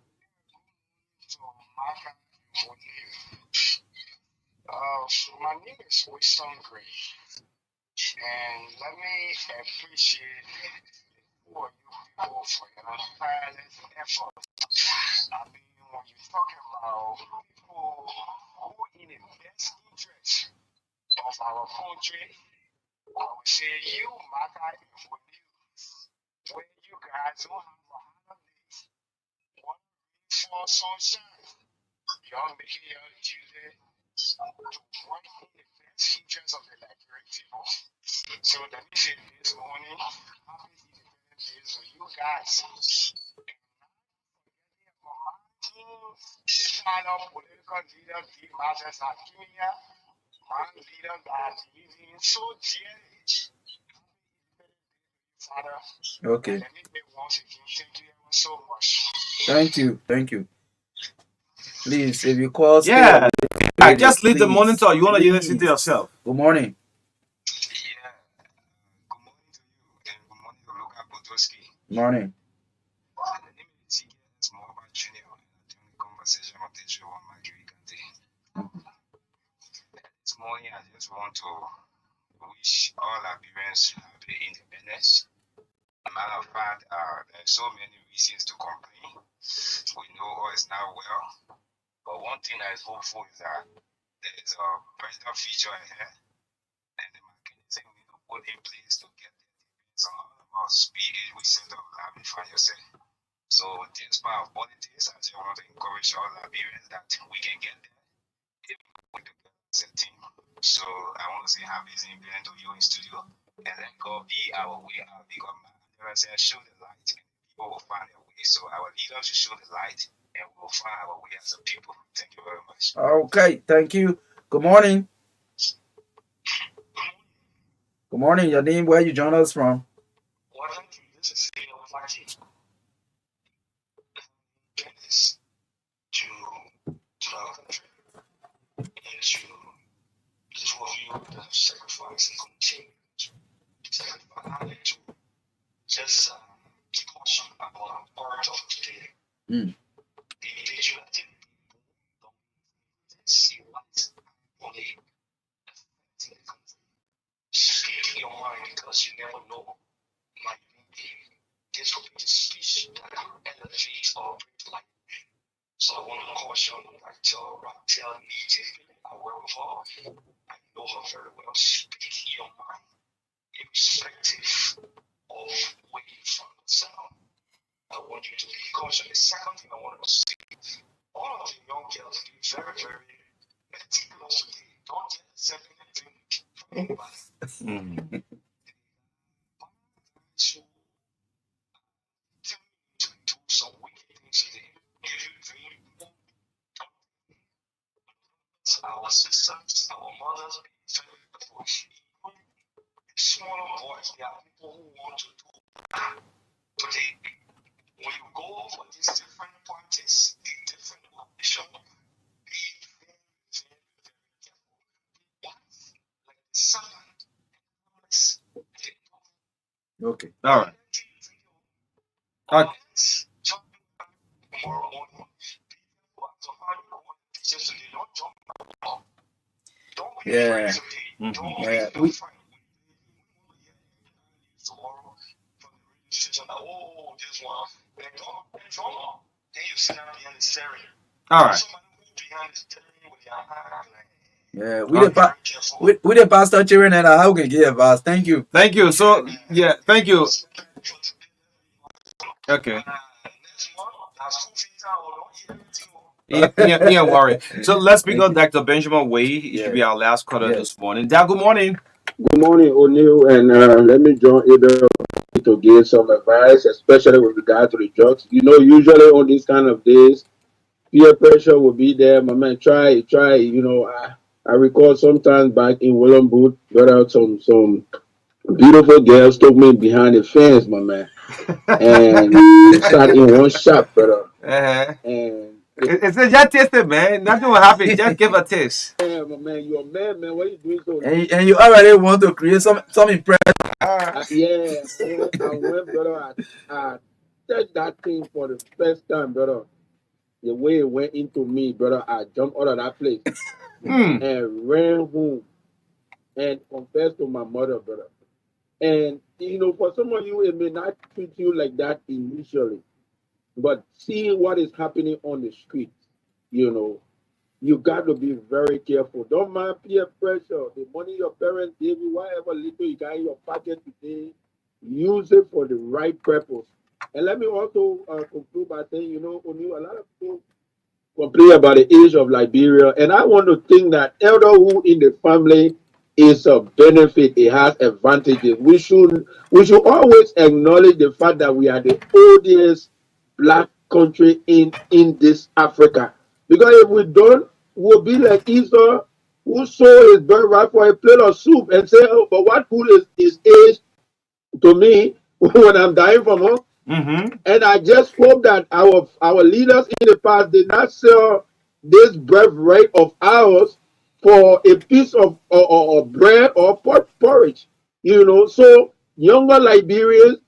Okay. Thank you. Thank you. Please, if you call, stay Yeah. away. Just leave the Please. monitor. You want to listen to Please. yourself. Good morning. Morning. wish all Liberians happy independence. Matter of fact, there's so many reasons to complain. We know all is not well, but one thing that is hopeful is that there is a president future ahead, and the mechanism we need to put in place to get there depends on all of our speed in which center of life you find yourself. So, this part of politics, I just want to encourage all Liberians that we can get there if we put together as a team. So, I want to say happy independence to you in studio, and let God be our way out because my never said show the light, and people will find their way. So, our leaders should show the light, and we'll find our way as a people. Thank you very much. Okay, thank you. Good morning. Good morning. Your name, where you join us from? Well, thank you. This is Steve Party. This to our country and to the two of you that have sacrificed and continue to sacrifice to just keep watching about part of today. Mm. The patriotic people don't see what's only affecting the country. Speak your mind because you never know. Might be this will be the speech that elevates or breaks life. So I want to caution like tell me to I work with her. I know her very well. Speak your mind, irrespective of where you from the sound. I want you to be cautious. The second thing I want to say, all of the young girls be very, very meticulous with it. Don't get accept anything from anybody. So to do some wicked things to them. Give you dream. Our sisters, our mothers, smaller boys, there are people who want to do but when you go for these different parties, the different location, be very, very, very careful. Once, like the serpent, Okay. All right. Okay. Yeah. Mhm. Yeah. All right. Yeah. Okay. We the pastor children and how can give us. Thank you. Thank you. So yeah, thank you. Okay. Yeah, worry. So let's pick Thank up you. Dr. Benjamin Way. It should be our last caller Yes. this morning. Dad, good morning. Good morning, O'Neill, and let me join Abel to give some advice, especially with regard to the drugs. You know, usually on these kind of days, peer pressure will be there. My man, try. You know, I recall sometimes back in William Booth, got out some beautiful girls took me behind the fence, my man, and we sat in one shop, brother, Uh-huh. and It's just taste it, man. Nothing will happen. Just give a taste. yeah, my man, you're a man. What are you doing so? And you already want to create some impression. Yeah, I went, brother. I touched that thing for the first time, brother. The way it went into me, brother, I jumped out of that place Mm. and ran home and confessed to my mother, brother. And you know, for some of you, it may not treat you like that initially, but see what is happening on the street. You know, you got to be very careful. Don't mind peer pressure. The money your parents gave you, whatever little you got in your pocket today, use it for the right purpose. And let me also conclude by saying, you know, O'Neill, a lot of people complain about the age of Liberia, and I want to think that elderhood in the family is a benefit. It has advantages. We should always acknowledge the fact that we are the oldest black country in this Africa. Because if we don't, we'll be like Esau, who sold his birthright for a plate of soup and say, "Oh, but what good is his age to me when I'm dying from hunger?" Mm-hmm. And I just hope that our leaders in the past did not sell this birthright of ours for a piece of or bread or porridge. You know, so younger Liberians,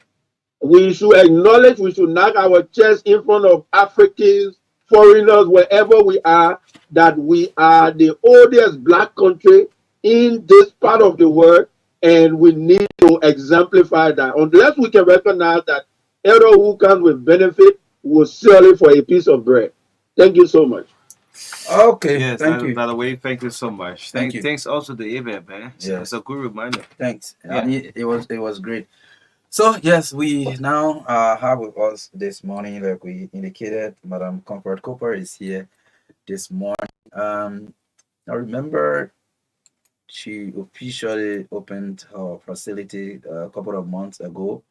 we should acknowledge, we should knock our chest in front of Africans, foreigners, wherever we are, that we are the oldest black country in this part of the world. And we need to exemplify that. Unless we can recognize that everyone who comes with benefit will sell it for a piece of bread. Thank you so much. Okay, Yes, thank you. by the way, thank you so much. Thank you. Thanks also to Eve, man. It's Yes, a good reminder. thanks. I Yeah. mean, it was great. So yes, we now have with us this morning, like we indicated, Madam Comfort Cooper is here this morning. I remember she officially opened her facility a couple of months ago.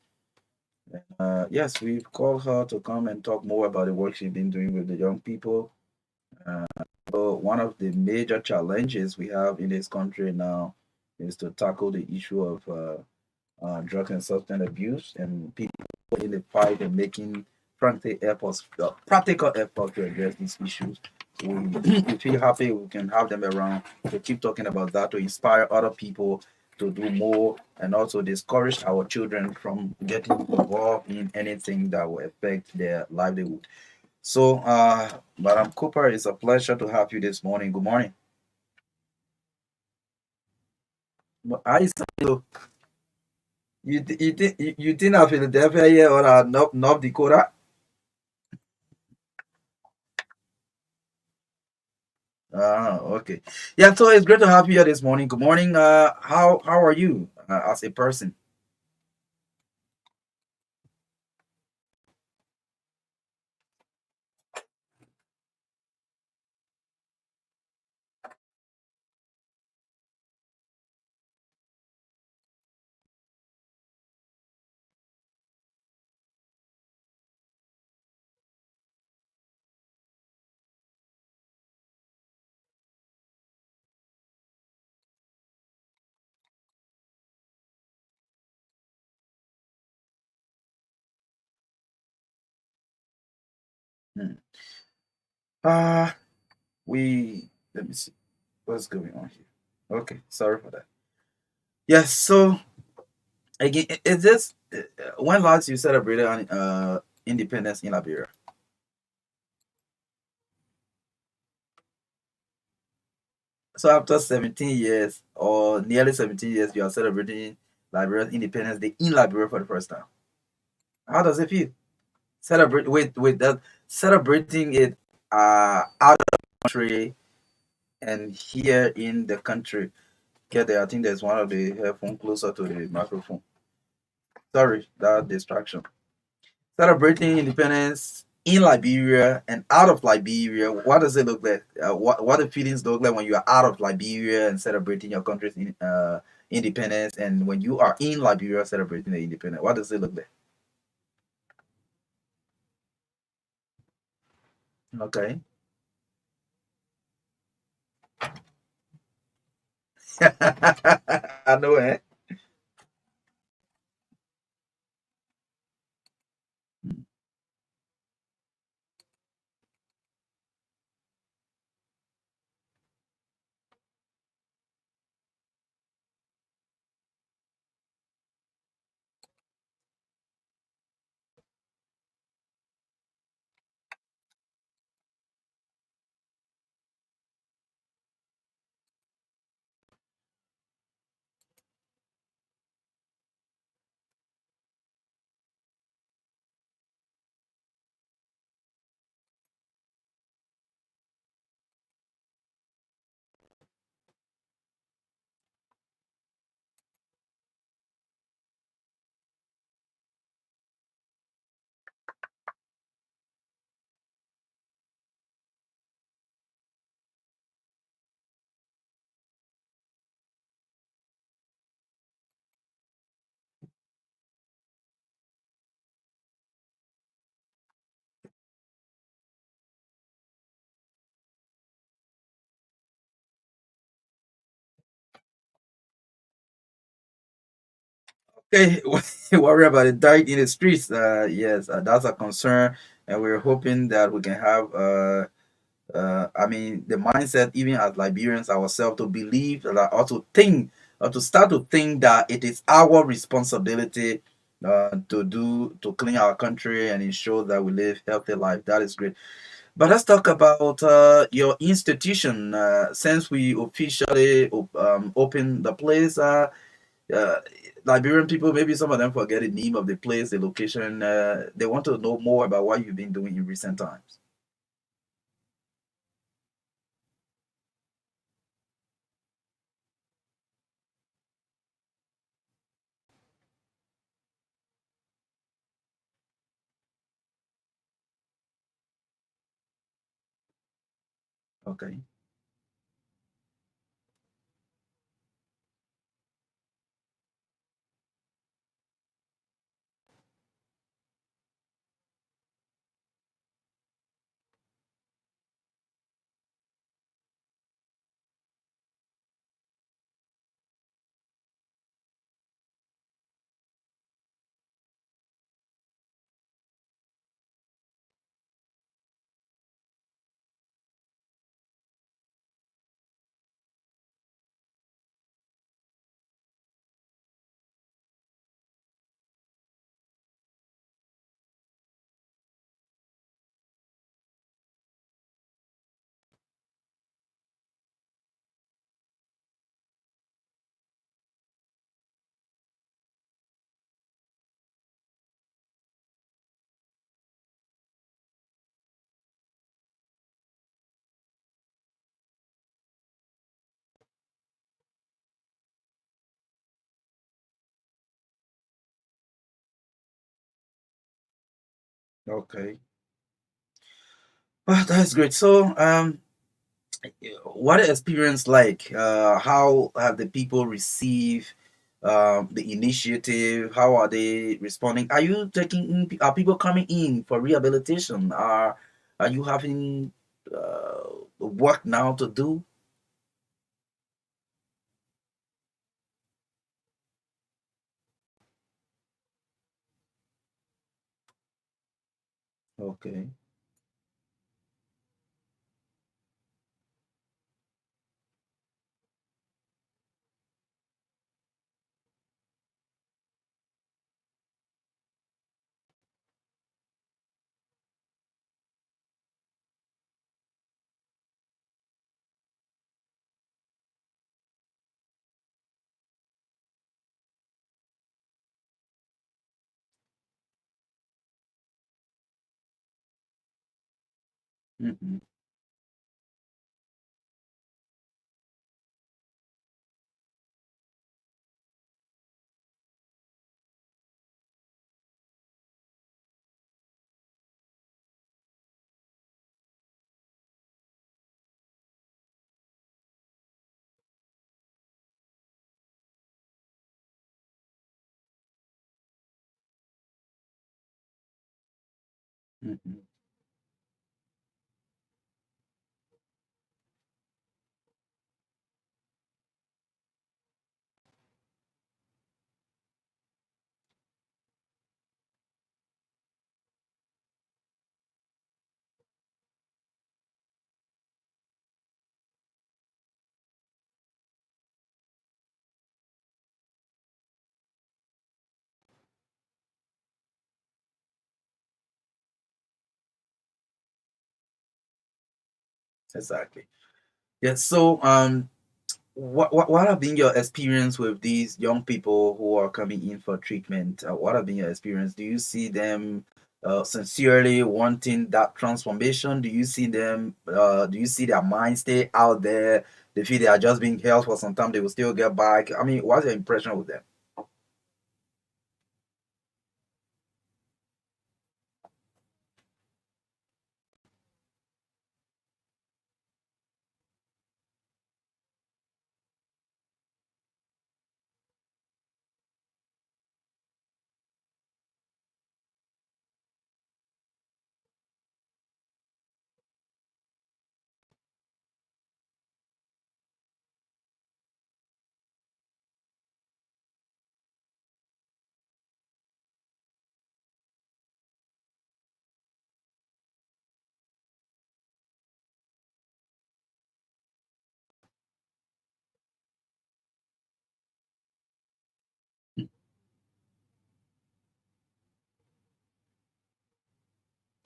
Yes, we've called her to come and talk more about the work she's been doing with the young people. Uh, so one of the major challenges we have in this country now is to tackle the issue of drug and substance abuse, and people in the fight and making practical efforts to address these issues. So we feel happy we can have them around to keep talking about that, to inspire other people to do more, and also discourage our children from getting involved in anything that will affect their livelihood. So, Madam Cooper, it's a pleasure to have you this morning. Good morning. But I so you think of Philadelphia here or North Dakota? Okay. Yeah, so it's great to have you here this morning. Good morning. How are you as a person? Hmm. Uh we let me see what's going on here. Okay, sorry for that. Yes, so again, is this when last you celebrated independence in Liberia? So after 17 years or nearly 17 years, you are celebrating Liberia's Independence Day in Liberia for the first time. How does it feel? Celebrate with that celebrating it out of the country and here in the country. Get there. I think there's one of the headphone closer to the microphone. Sorry, that distraction. Celebrating independence in Liberia and out of Liberia. What does it look like? What the feelings look like when you are out of Liberia and celebrating your country's independence, and when you are in Liberia celebrating the independence? What does it look like? Okay. I know, eh? Okay, worry about it. Died in the streets. Yes, that's a concern, and we're hoping that we can have I mean, the mindset, even as Liberians ourselves, to believe that, or to think, or to start to think that it is our responsibility to clean our country and ensure that we live healthy life. That is great. But let's talk about your institution. Since we officially opened the place, uh, Liberian people, maybe some of them forget the name of the place, the location. They want to know more about what you've been doing in recent times. Okay. Okay. Ah, that's great. So, what experience like? How have the people received the initiative? How are they responding? Are you taking in, are people coming in for rehabilitation? Are you having work now to do? Okay. Mm-hmm. Mm-hmm. Exactly. Yeah. So, what have been your experience with these young people who are coming in for treatment? What have been your experience? Do you see them sincerely wanting that transformation? Do you see them? Do you see their mind stay out there? They feel they are just being held for some time. They will still get back. I mean, what's your impression with them?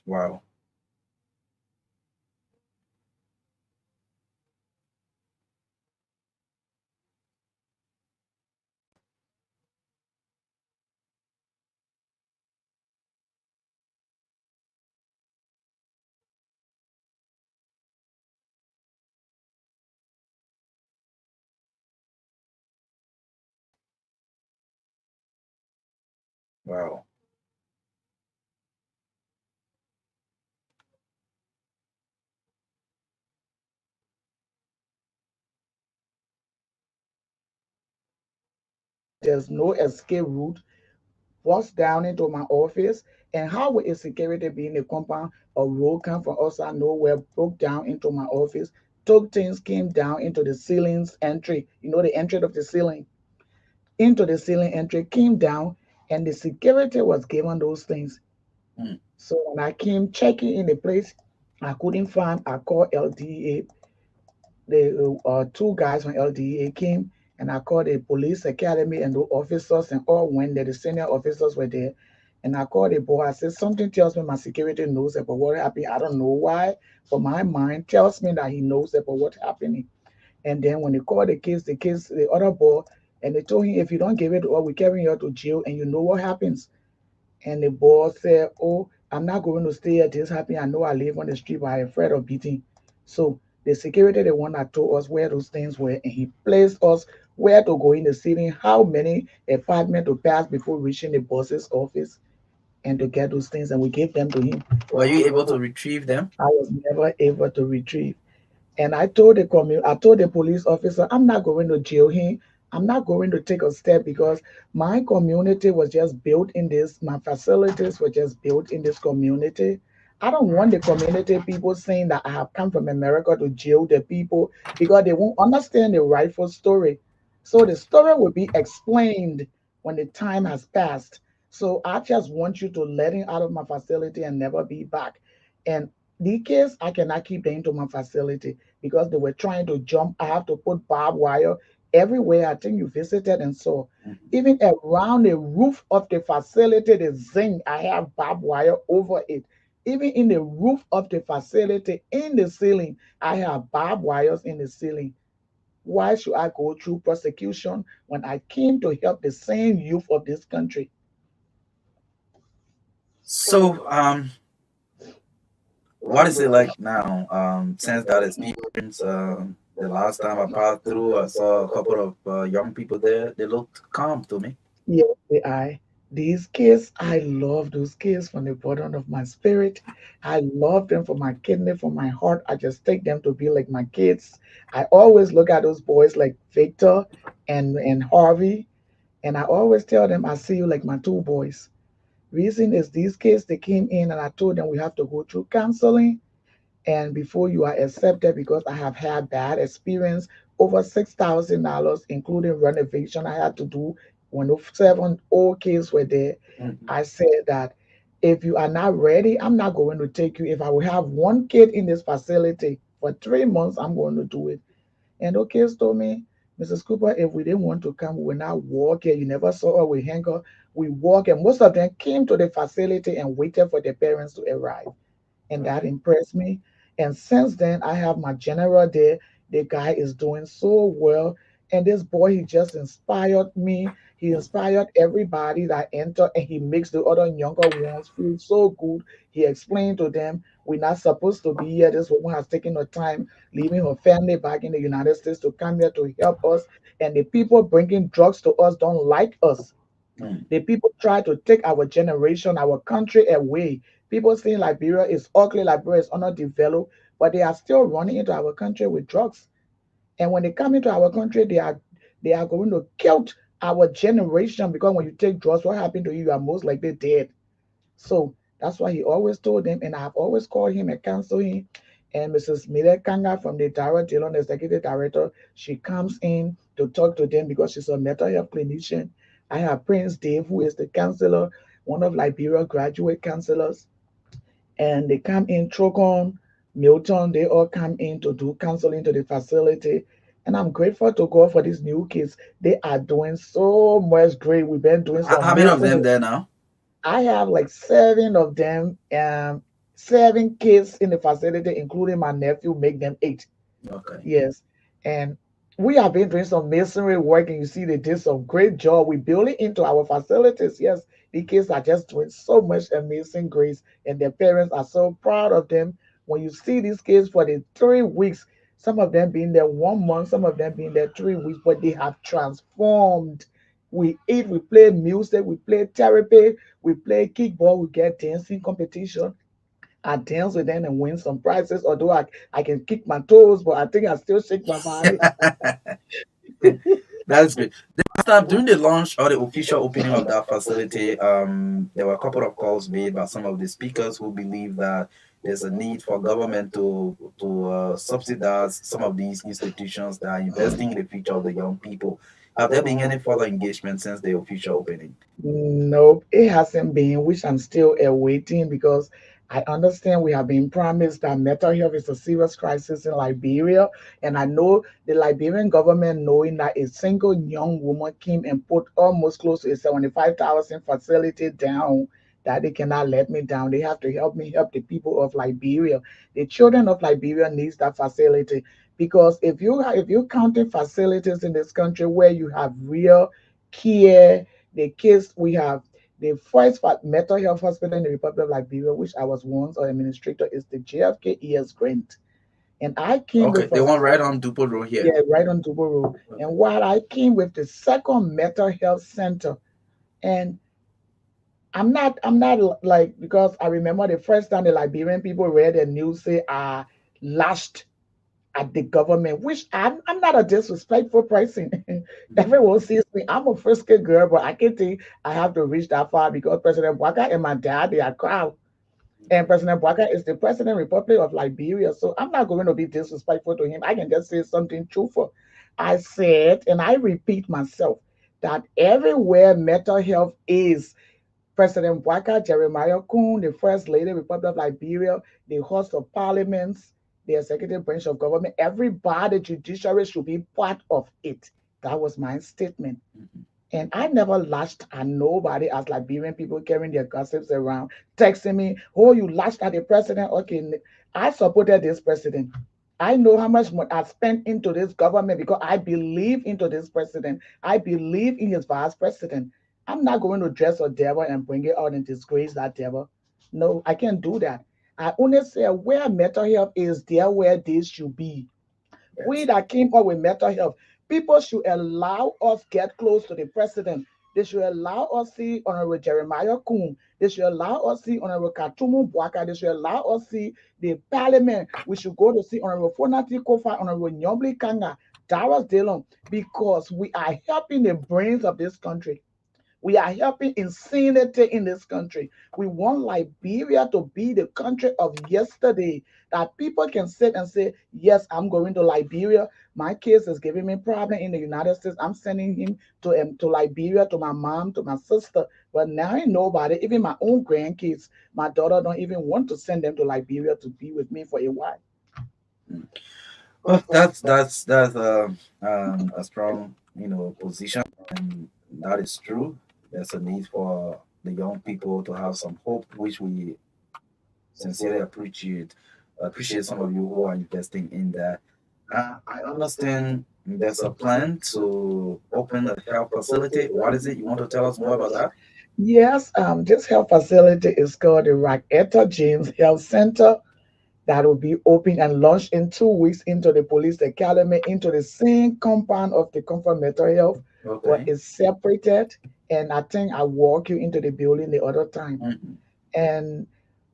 Wow. Wow. There's no escape route. Bust down into my office, and how would a security be in the compound? A road come from outside nowhere, broke down into my office, took things, came down into the ceiling's entry. You know, the entry of the ceiling, into the ceiling entry, came down, and the security was given those things. Mm. So when I came checking in the place, I couldn't find. I called LDA. The two guys from LDA came, and I called the police academy, and the officers and all went there. The senior officers were there. And I called the boy. I said, something tells me my security knows about what happened. I don't know why, but my mind tells me that he knows about what happening. And then when they called the other boy, and they told him, if you don't give it to us, we carry you to jail, and you know what happens. And the boss said, oh, I'm not going to stay at this happy. I know I live on the street, but I'm afraid of beating. So the security, the one that told us where those things were, and he placed us where to go in the city, how many apartments to pass before reaching the boss's office and to get those things. And we gave them to him. Were you able to retrieve them? I was never able to retrieve. And I told the police officer, I'm not going to jail him. I'm not going to take a step because my community was just built in this, my facilities were just built in this community. I don't want the community people saying that I have come from America to jail the people because they won't understand the rightful story. So the story will be explained when the time has passed. So I just want you to let him out of my facility and never be back. And the kids, I cannot keep them into my facility because they were trying to jump. I have to put barbed wire everywhere. I think you visited and saw. Mhm. Even around the roof of the facility, the zinc, I have barbed wire over it. Even in the roof of the facility, in the ceiling, I have barbed wires in the ceiling. Why should I go through persecution when I came to help the same youth of this country? So, what is it like now? Since that experience, the last time I passed through, I saw a couple of young people there. They looked calm to me. Yes, I. These kids, I love those kids from the bottom of my spirit. I love them from my kidney, from my heart. I just take them to be like my kids. I always look at those boys like Victor and Harvey, and I always tell them I see you like my two boys. Reason is these kids they came in and I told them we have to go through counseling and before you are accepted because I have had bad experience over $6,000 including renovation I had to do when the 7 old kids were there. Mhm. I said that if you are not ready, I'm not going to take you. If I will have one kid in this facility for 3 months, I'm going to do it. And the kids told me, Mrs. Cooper, if we didn't want to come, we would not walk here. You never saw her with Hanker. We walk, and most of them came to the facility and waited for their parents to arrive, and that impressed me. And since then, I have my general there. The guy is doing so well. And this boy, he just inspired me. He inspired everybody that enter, and he makes the other younger ones feel so good. He explained to them, we're not supposed to be here. This woman has taken her time leaving her family back in the United States to come here to help us. And the people bringing drugs to us don't like us. Mm. The people try to take our generation, our country away. People saying Liberia is ugly, Liberia is underdeveloped, but they are still running into our country with drugs. And when they come into our country, they are going to kill our generation because when you take drugs, what happened to you? You are most likely dead. So that's why he always told them, and I've always called him and counseled him. And Mrs. Mile Kanga from the Dara Dillon Executive Director, she comes in to talk to them because she's a mental health clinician. I have Prince Dave, who is the counselor, one of Liberia graduate counselors, and they come in, Trocon, Milton, they all come in to do counseling to the facility. And I'm grateful to God for these new kids. They are doing so much great. We've been doing some How many of amazing. them there now? I have like 7 of them, 7 kids in the facility, including my nephew, make them 8. Okay. Yes. And we have been doing some masonry work, and you see they did some great job. We build it into our facilities. Yes, the kids are just doing so much amazing grace, and their parents are so proud of them. When you see these kids for the 3 weeks, some of them being there 1 month, some of them being there 3 weeks, but they have transformed We eat, we play music, we play therapy, we play kickball, we get dancing competition. I dance with them and win some prizes. Although I can kick my toes, but I think I still shake my body. That's great. The last time during the launch or the official opening of that facility, there were a couple of calls made by some of the speakers who believe that there's a need for government to subsidize some of these institutions that are investing in the future of the young people. Have there been any further engagement since the official opening? Nope, it hasn't been, which I'm still awaiting because I understand we have been promised that mental health is a serious crisis in Liberia. And I know the Liberian government, knowing that a single young woman came and put almost close to a 75,000 facility down, that they cannot let me down. They have to help me help the people of Liberia. The children of Liberia needs that facility because if you're counting facilities in this country where you have real care, the case we have the first mental health hospital in the Republic of Liberia, which I was once an administrator, is the JFK ES Grant. And I came Okay, with the a one right on Dupo Road here. yeah, right on Dubo Road. And while I came with the second mental health center, and I'm not like because I remember the first time the Liberian people read the news say I lashed at the government, which I'm not a disrespectful person. Everyone sees me. I'm a frisky girl, but I can think I have to reach that far because President Waka and my dad, they are crowd. And President Waka is the President Republic of Liberia. So I'm not going to be disrespectful to him. I can just say something truthful. I said, and I repeat myself, that everywhere mental health is, President Waka, Jeremiah Kuhn, the First Lady, Republic of Liberia, the host of parliaments, the executive branch of government, everybody, judiciary should be part of it. That was my statement. And I never lashed at nobody as Liberian people carrying their gossips around, texting me, oh, you lashed at the president. Okay, I supported this president. I know how much money I spent into this government because I believe into this president. I believe in his vice president. I'm not going to dress a devil and bring it out and disgrace that devil. No, I can't do that. I only say where mental health is, there where this should be. We Yes. that came up with mental health, people should allow us get close to the president. They should allow us see Honorable Jeremiah Kuhn. They should allow us see Honorable Katumu Bwaka. They should allow us see the parliament. We should go to see Honorable Fonati Kofa, Honorable Nyobli Kanga, Darius Dillon, because we are helping the brains of this country. We are helping insanity in this country. We want Liberia to be the country of yesterday that people can sit and say, yes, I'm going to Liberia. My case is giving me problem in the United States. I'm sending him to Liberia, to my mom, to my sister. But now ain't nobody, even my own grandkids, my daughter don't even want to send them to Liberia to be with me for a while. Well, that's a strong position, and that is true. There's a need for the young people to have some hope, which we sincerely appreciate some of you who are investing in that. I understand there's a plan to open a health facility. What is it? You want to tell us more about that? Yes, this health facility is called the Raketa James Health Center that will be open and launched in 2 weeks into the police academy, into the same compound of the comfort mental health, but Okay. it's separated. And I think I walk you into the building the other time. Mhm. And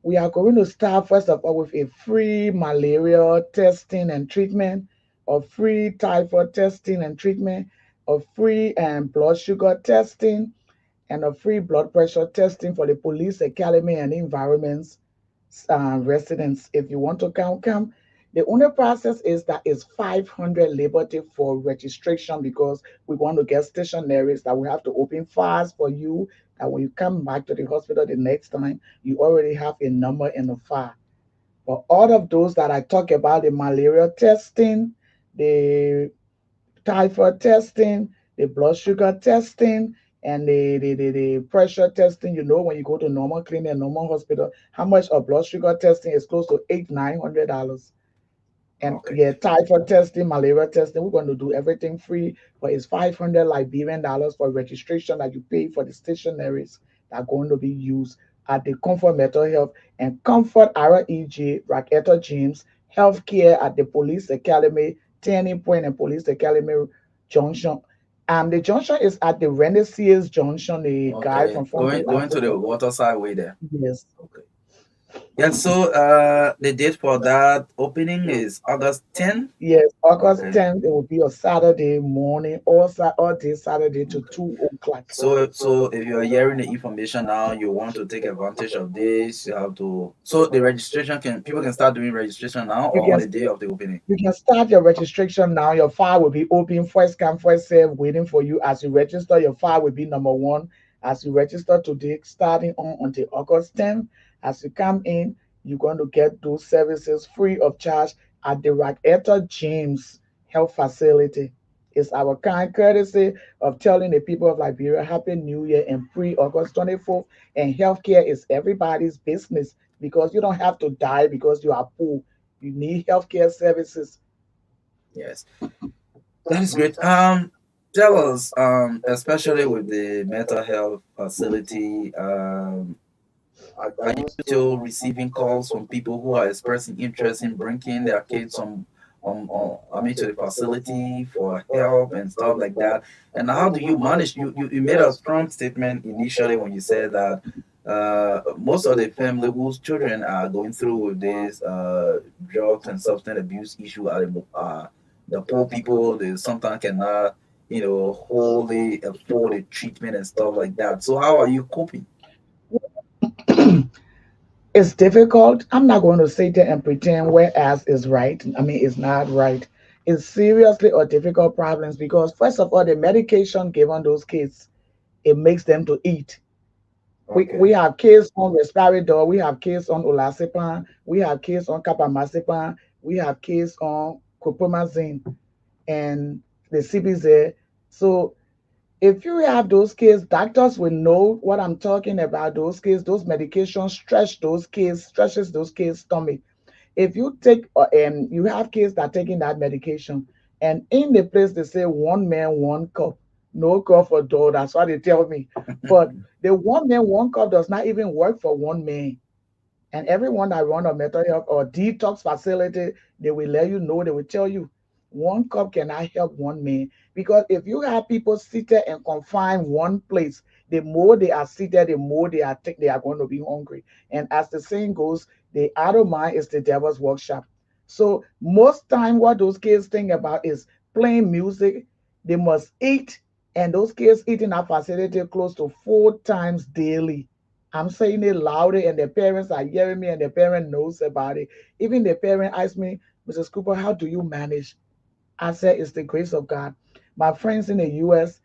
we are going to start first of all with a free malaria testing and treatment, or free typhoid testing and treatment, or free blood sugar testing, and a free blood pressure testing for the police academy and environments residents. If you want to come. The only process is that it's 500 liberty for registration because we want to get stationaries that we have to open files for you. That when you come back to the hospital the next time, you already have a number in the file. But all of those that I talk about, the malaria testing, the typhoid testing, the blood sugar testing, and the pressure testing. You know, when you go to normal clinic and normal hospital, how much of blood sugar testing is close to $800-900. And Okay. yeah, typhoid testing, malaria testing, we're going to do everything free, but it's 500 Liberian dollars for registration that you pay for the stationaries that are going to be used at the Comfort Mental Health and Comfort REG, Raketo James, Healthcare at the Police Academy, Turning Point and Police Academy Junction. The junction is at the Renaissance Junction. The guy Okay, from Front Row going to the Africa. water side way there. Yes. Okay. Yeah, so the date for that opening is August 10th. Yes, August Okay. 10th, it will be a Saturday morning, all day Saturday to Okay. 2 o'clock. So if you are hearing the information now, you want to take advantage of this, you have to. So the registration can people can start doing registration now You or can on the day of the opening. you can start your registration now. Your file will be open, first come, first serve, waiting for you. As you register, your file will be number one. As you register today, starting on until August 10th, as you come in, you're going to get those services free of charge at the Raketa James Health Facility. It's our kind courtesy of telling the people of Liberia Happy New Year and pre August 24th. And healthcare is everybody's business because you don't have to die because you are poor. You need healthcare services. Yes, that is great. Tell us, especially with the mental health facility, are you still receiving calls from people who are expressing interest in bringing their kids I mean, to the facility for help and stuff like that? And how do you manage? You made a strong statement initially when you said that most of the family whose children are going through with this drugs and substance abuse issue are the poor people. They sometimes cannot, wholly afford the treatment and stuff like that. So how are you coping? It's difficult. I'm not going to sit there and pretend whereas is right. I mean, it's not right. It's seriously a difficult problems because first of all, the medication given those kids, it makes them to eat. We Okay. have kids on Respiridor, we have kids on Olasipam, we have kids on Kapamazepam, we have kids on Copomazine and the CBZ. So if you have those kids, doctors will know what I'm talking about. Those kids, those medications stretches those kids' stomach. If you take you have kids that are taking that medication, and in the place they say one man, one cup, no cup for dog. That's what they tell me. But the one man, one cup does not even work for one man. And everyone that run a mental health or detox facility, they will let you know, they will tell you one cup cannot help one man. Because if you have people seated and confined one place, the more they are seated, the more they are going to be hungry. And as the saying goes, the idle mind is the devil's workshop. So most time what those kids think about is playing music. They must eat, and those kids eat in our facility close to 4 times daily. I'm saying it louder, and the parents are hearing me, and the parent knows about it. Even the parent asked me, Mrs. Cooper, how do you manage? I said, it's the grace of God. My friends in the US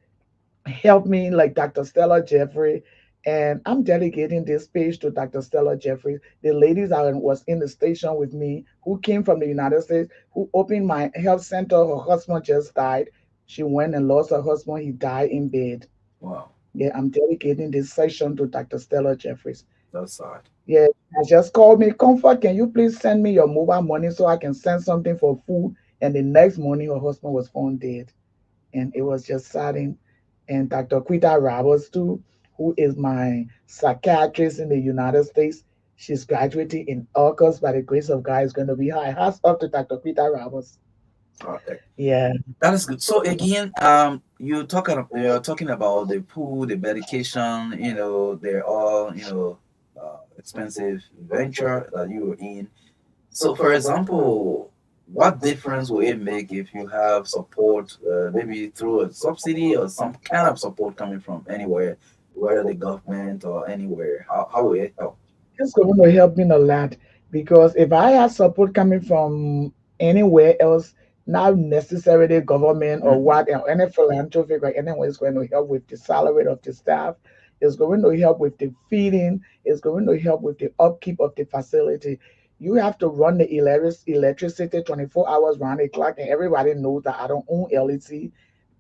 help me, like Dr. Stella Jeffrey, and I'm delegating this page to Dr. Stella Jeffrey. The ladies that was in the station with me, who came from the United States, who opened my health center. Her husband just died. She went and lost her husband. He died in bed. Wow, Yeah, I'm dedicating this session to Dr. Stella Jeffries. that's sad. Yeah, I just called me, Comfort, can you please send me your mobile money so I can send something for food? And the next morning, her husband was found dead. And it was just saddening. And Dr. Quita Roberts, too, who is my psychiatrist in the United States, she's graduating in August by the grace of God, is going to be high. Hats off to Dr. Quita Roberts. Okay. Yeah. That is good. So again, you're talking about the food, the medication. They're all expensive venture that you were in. So, for example, what difference will it make if you have support, maybe through a subsidy or some kind of support coming from anywhere, whether the government or anywhere? How will it help? It's going to help me a lot because if I have support coming from anywhere else, not necessarily government or Hmm. what, or any philanthropic or anyone is going to help with the salary of the staff. It's going to help with the feeding. It's going to help with the upkeep of the facility. You have to run the electricity 24 hours round the clock, and everybody knows that I don't own LEC,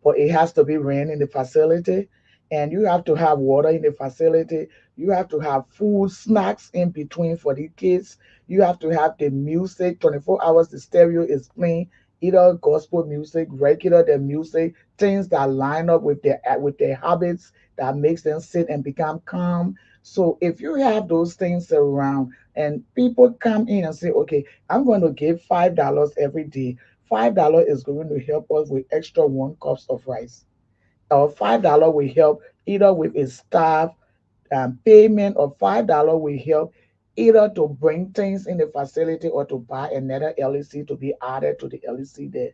but it has to be ran in the facility. And you have to have water in the facility. You have to have food, snacks in between for the kids. You have to have the music 24 hours. The stereo is playing either gospel music, regular the music, things that line up with their habits that makes them sit and become calm. So if you have those things around and people come in and say, okay, I'm going to give $5 every day. $5 is going to help us with extra 1 cups of rice. or $5 will help either with a staff payment of $5 will help either to bring things in the facility or to buy another LEC to be added to the LEC there.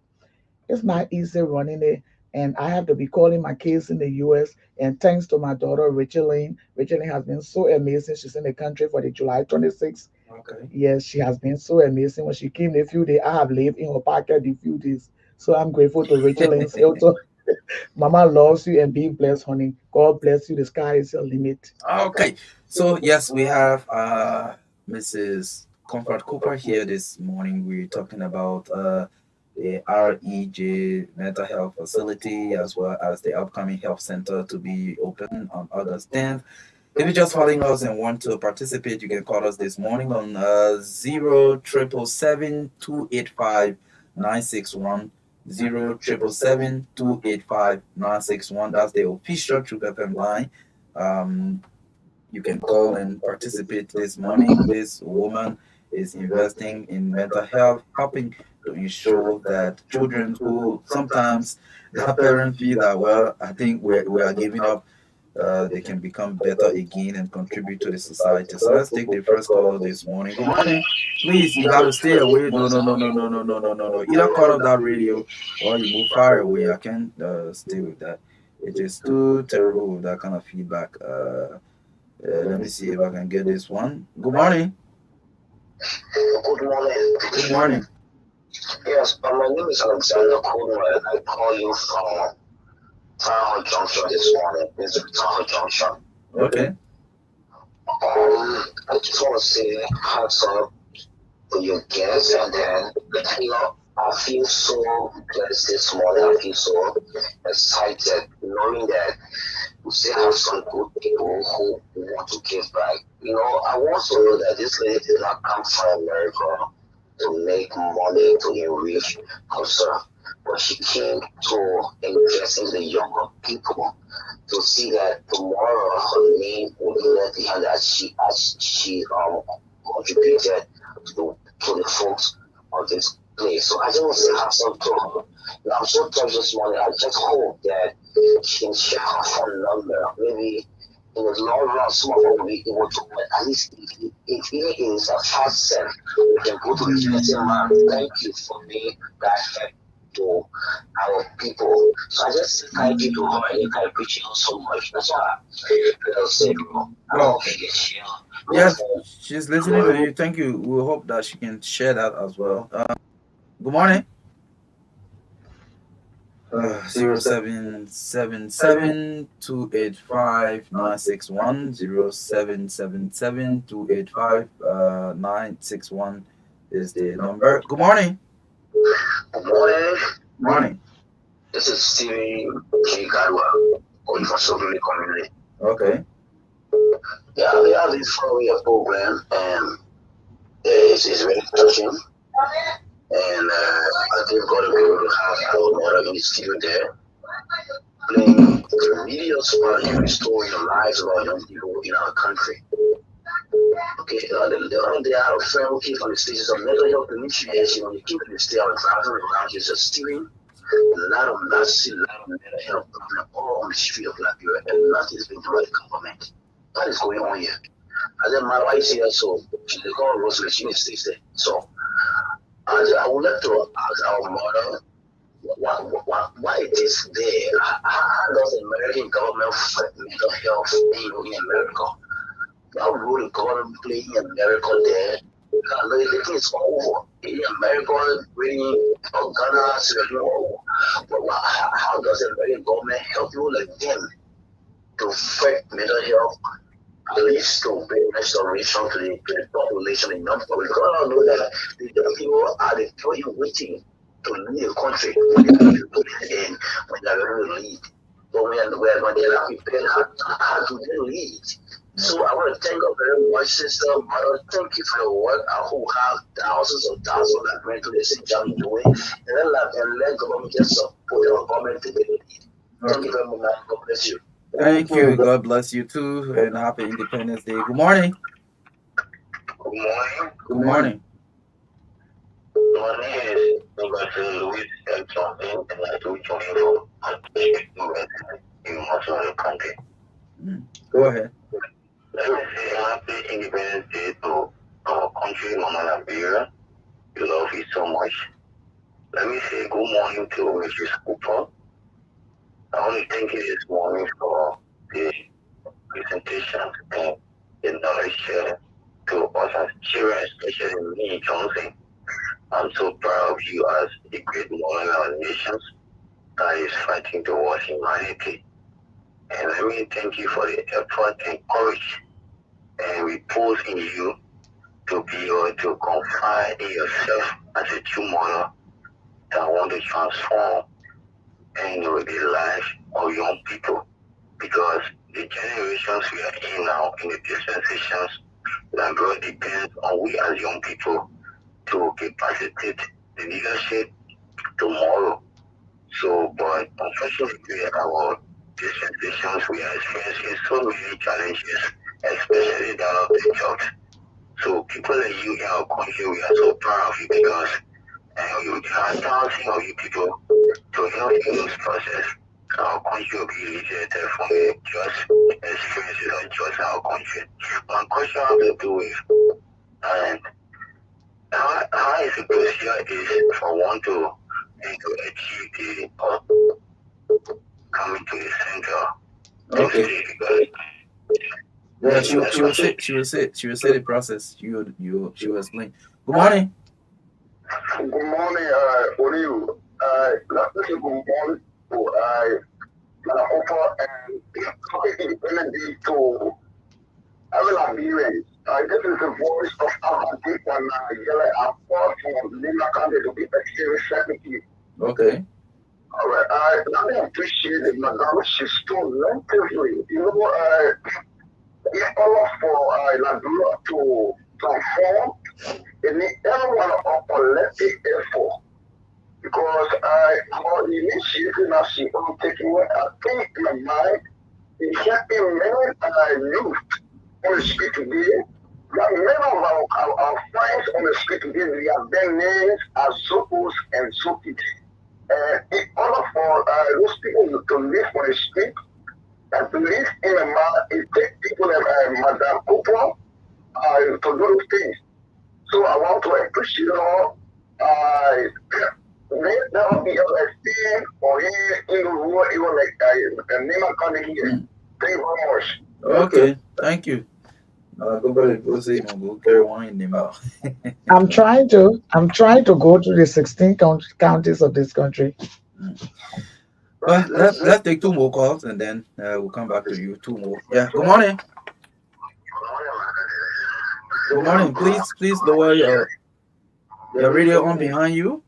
It's not easy running it. And I have to be calling my kids in the US. And thanks to my daughter, Rachel Rachel has been so amazing. She's in the country for the July 26th. Okay. Yes, she has been so amazing. When she came a few days, I have lived in her pocket a few days. So I'm grateful to Rachel and say, also, Mama loves you and be blessed, honey. God bless you. The sky is your limit. Okay. So yes, we have Mrs. Comfort Cooper here this morning. We're talking about the REJ mental health facility as well as the upcoming health center to be open on August 10th. If you're just following us and want to participate, you can call us this morning on 07772859610. 07772859610. That's the official True FM line. Um, you can call and participate this morning. This woman is investing in mental health, helping to ensure that children who sometimes their parents feel that, well, I think we are giving up, they can become better again and contribute to the society. So let's take the first call this morning. Good morning. Please, you got to stay away. No, no, no, no, no, no, no, no, no, no. Either cut off that radio or you move far away. I can't stay with that. It is too terrible with that kind of feedback. Let me see if I can get this one. Good morning. Good morning. Good morning. Yes, my name is Alexander Coleman. I call you from Tower Junction this morning. It's Tower Junction. Okay. I just want to say hats up for your guests, and then I feel so blessed this morning. I feel so excited knowing that we still have some good people who want to give back. I also know that this lady did not come from America to make money to enrich herself, but she came to invest in the younger people to see that tomorrow her name will be left behind as she contributed to the folks of this place. So I just want to say have some to her. And I'm so touched this morning. I just hope that she can share her phone number. Maybe in the long run, some of us will be able to, at least if even it's a 5 cent, we can go to the community man. Thank you for being that help to our people. So I just say thank you to her and I appreciate her so much. That's all I'll say, bro. I don't know if you can share. Yes, she's listening to you. Thank you. We hope that she can share that as well. Good morning. 0777 285 961 961 is the number. Good morning. Good morning. Morning. This is Stephen K. Gadwa, calling from Sotole community. Okay. Yeah, we have this 4-year program, and it's really touching. And I think God will be able to have our mother in the studio there, playing the videos about you restoring the lives of our young people in our country. Okay, there are a friend who came from the stages of mental health initiation. When you keep in the state of driving around, you're just stealing a lot of massive, lot of mental health problem all on the street of Liberia, and nothing is being done by the government. What is going on here? And then my wife here, so they call Rosemary, she stays there. So I would like to ask our mother why it is there. How does the American government fight mental health in America? How role the government play in America there? Because the thing is over. In America, really, Ghana, Sierra Leone, but how does the American government help people like them to fight mental health? At least to bring restoration to the population in young people. Because I know that the young people are the people in waiting to leave the country when they are ready to lead. But when they are prepared, how do they lead? So I want to thank you very much, sister. I want to thank you for your work. I who have thousands of that bring to the same job you're doing. And let government just support our government to the lead. Thank you very much, man. God bless you. Thank you. God bless you too. And happy Independence Day. Good morning. Good morning. Good morning. My name is Louis and I do join from in most of the country. Go ahead. Let me say happy Independence Day to our country, Mama Liberia. We love you so much. Let me say good morning to Mrs. Cooper. I want to thank you this morning for the presentation and the knowledge shared to us as children, especially me, Johnson. I'm so proud of you as a great mother of our nations that is fighting towards humanity. And let me thank you for the effort and courage and repose in you to be able to confide in yourself as a true mother that want to transform and the life of young people. Because the generations we are in now, in the dispensations, that God depends on we as young people to capacitate the leadership tomorrow. So, but unfortunately, our dispensations, we are experiencing so many challenges, especially that of the jobs. So, people like you in our country, we are so proud of you because you have thousands of you people to help you in this process. Our country will be liberated from the just experiences of just our country. One question I have to do with, and how is the procedure is for one to achieve the coming to the center. Okay. Yeah, she will say the process. She will explain. Good morning. Good morning, Oriu. Let's say good morning to Manafofo and happy independent day to every Liberians. This is the voice of our people and Nigeria. I'm fought from Lima County to be extremely Okay. all right. I appreciate it, madam. She's so lengthily. You know, it's all for Liberia to transform in the everyone of collective effort. Because our initiative as she own taking what I think in my mind is helping many youth on the street today. That many of our friends on the street today, they have their names as Sopos and Sopis. In order for those people to live on the street and to live in a manner, it takes people like Madame Cooper to do those things. So I want to appreciate all. That will be a thing or here in the world, even like a name of coming here. Thank you very much. Okay. Thank you. Go back. Go say go carry one in the mouth. I'm trying to go to the 16 counties of this country. Well, let's take two more calls and then we'll come back to you. Two more. Yeah. Good morning. Good morning. Please lower your radio on behind you.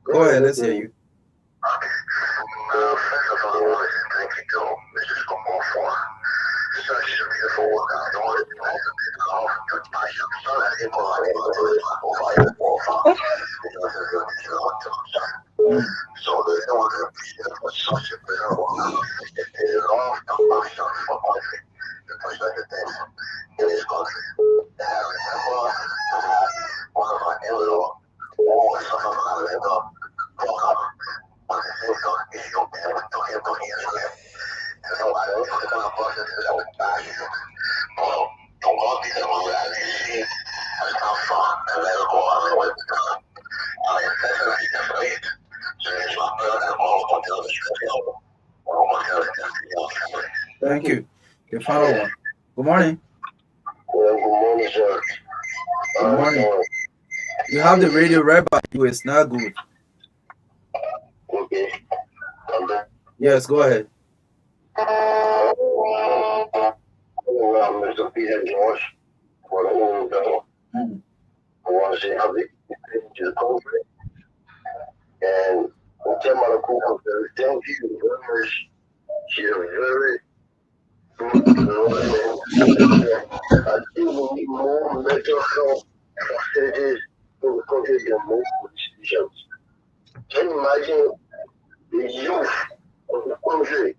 Go ahead. Let's hear you. First of all, I want to thank you to Mrs. Kumar for such a beautiful work. I don't want to off to my son. I think so there's no other appreciate for such a better work. It is off to myself for country to present the things in this country. And I remember one of my in-law who was suffering from a liver program. But the thing is, you don't ever to him to hear him. And so I don't know the kind of process that would buy you. Well, don't go to the one that they see as not fun and let it go all the way to God. That's what I can say. So it's my brother and all of the Thank you. The final one. Good morning. Well, good morning, sir. Good morning. You have the radio right by you. It's not good. Okay. Yes, go ahead. Mr. Peter George for the whole bill. I want to say how they to the country. And we'll tell my cool thank you very much. She's a very good I think we need more mental health facilities for the country and more institutions. Can you imagine the youth of the country,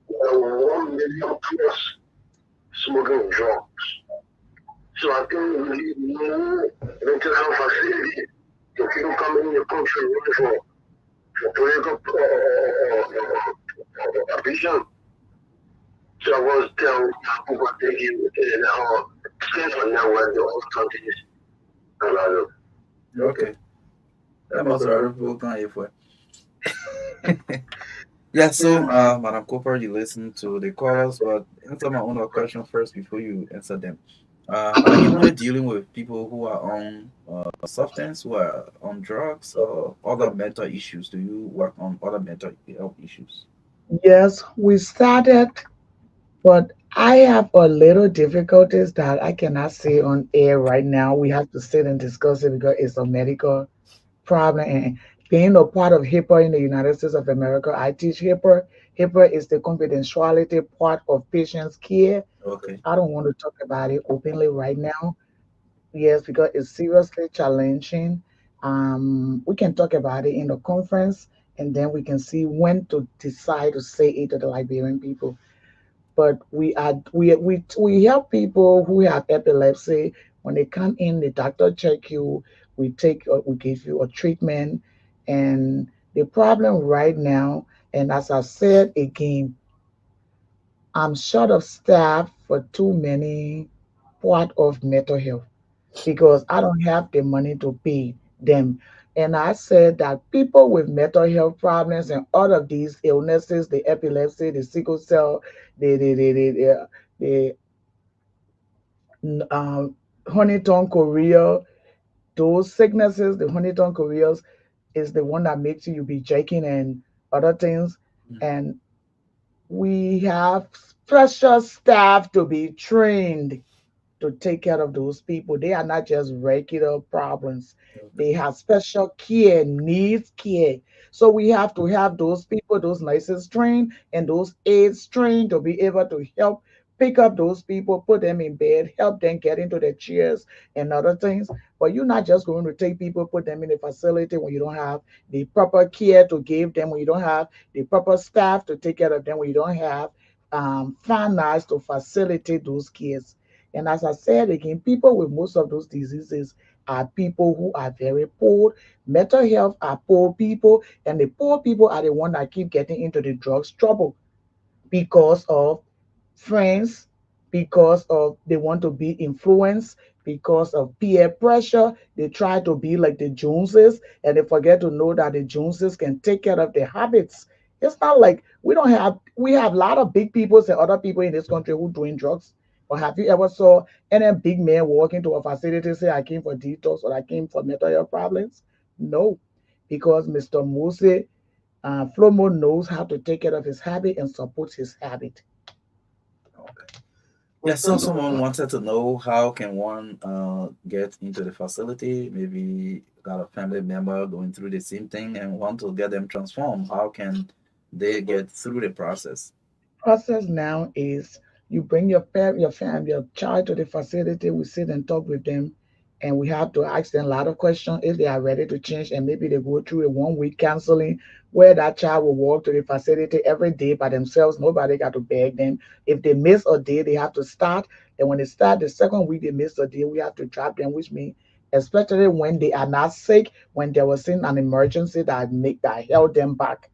1 million plus smoking drugs? So I think we need more mental health facilities so people come in the country running for political ambition. So I was telling people thinking and things on that where the other countries around them. Okay. That must have other people come here for. Yeah, so Madam Cooper, you listen to the callers, but answer my own question first before you answer them. Are you only dealing with people who are on substance, who are on drugs, or other mental issues? Do you work on other mental health issues? Yes, we started, but I have a little difficulties that I cannot say on air right now. We have to sit and discuss it because it's a medical problem. And being a part of HIPAA in the United States of America, I teach HIPAA. HIPAA is the confidentiality part of patients' care. Okay. I don't want to talk about it openly right now. Yes, because it's seriously challenging. We can talk about it in the conference, and then we can see when to decide to say it to the Liberian people. But we help people who have epilepsy. When they come in, the doctor check you. We give you a treatment, and the problem right now, and as I said again, I'm short of staff for too many part of mental health because I don't have the money to pay them. And I said that people with mental health problems and all of these illnesses, the epilepsy, the sickle cell, the Huntington chorea, those sicknesses, the Huntington choreas is the one that makes you be shaking and other things. Mm. And we have special staff to be trained to take care of those people. They are not just regular problems. Okay. They have special care, needs care. So we have to have those people, those nurses trained and those aides trained to be able to help pick up those people, put them in bed, help them get into their chairs and other things. But you're not just going to take people, put them in a facility when you don't have the proper care to give them, when you don't have the proper staff to take care of them, when you don't have finance to facilitate those cares. And as I said again, people with most of those diseases are people who are very poor. Mental health are poor people, and the poor people are the one that keep getting into the drugs trouble because of friends, because of they want to be influenced, because of peer pressure. They try to be like the Joneses, and they forget to know that the Joneses can take care of their habits. It's not like we have a lot of big people and other people in this country who doing drugs. But have you ever saw any big man walk into a facility say I came for detox or I came for mental health problems? No, because Mr. Mose Flomo knows how to take care of his habit and support his habit. Okay. Yeah, so someone wanted to know how can one get into the facility? Maybe got a family member going through the same thing and want to get them transformed. How can they get through the process? Process now is you bring your family, your child to the facility. We sit and talk with them, and we have to ask them a lot of questions if they are ready to change, and maybe they go through a 1 week counseling where that child will walk to the facility every day by themselves. Nobody got to beg them. If they miss a day, they have to start. And when they start the second week, they miss a day, we have to drop them, which means especially when they are not sick, when there was in an emergency that held them back,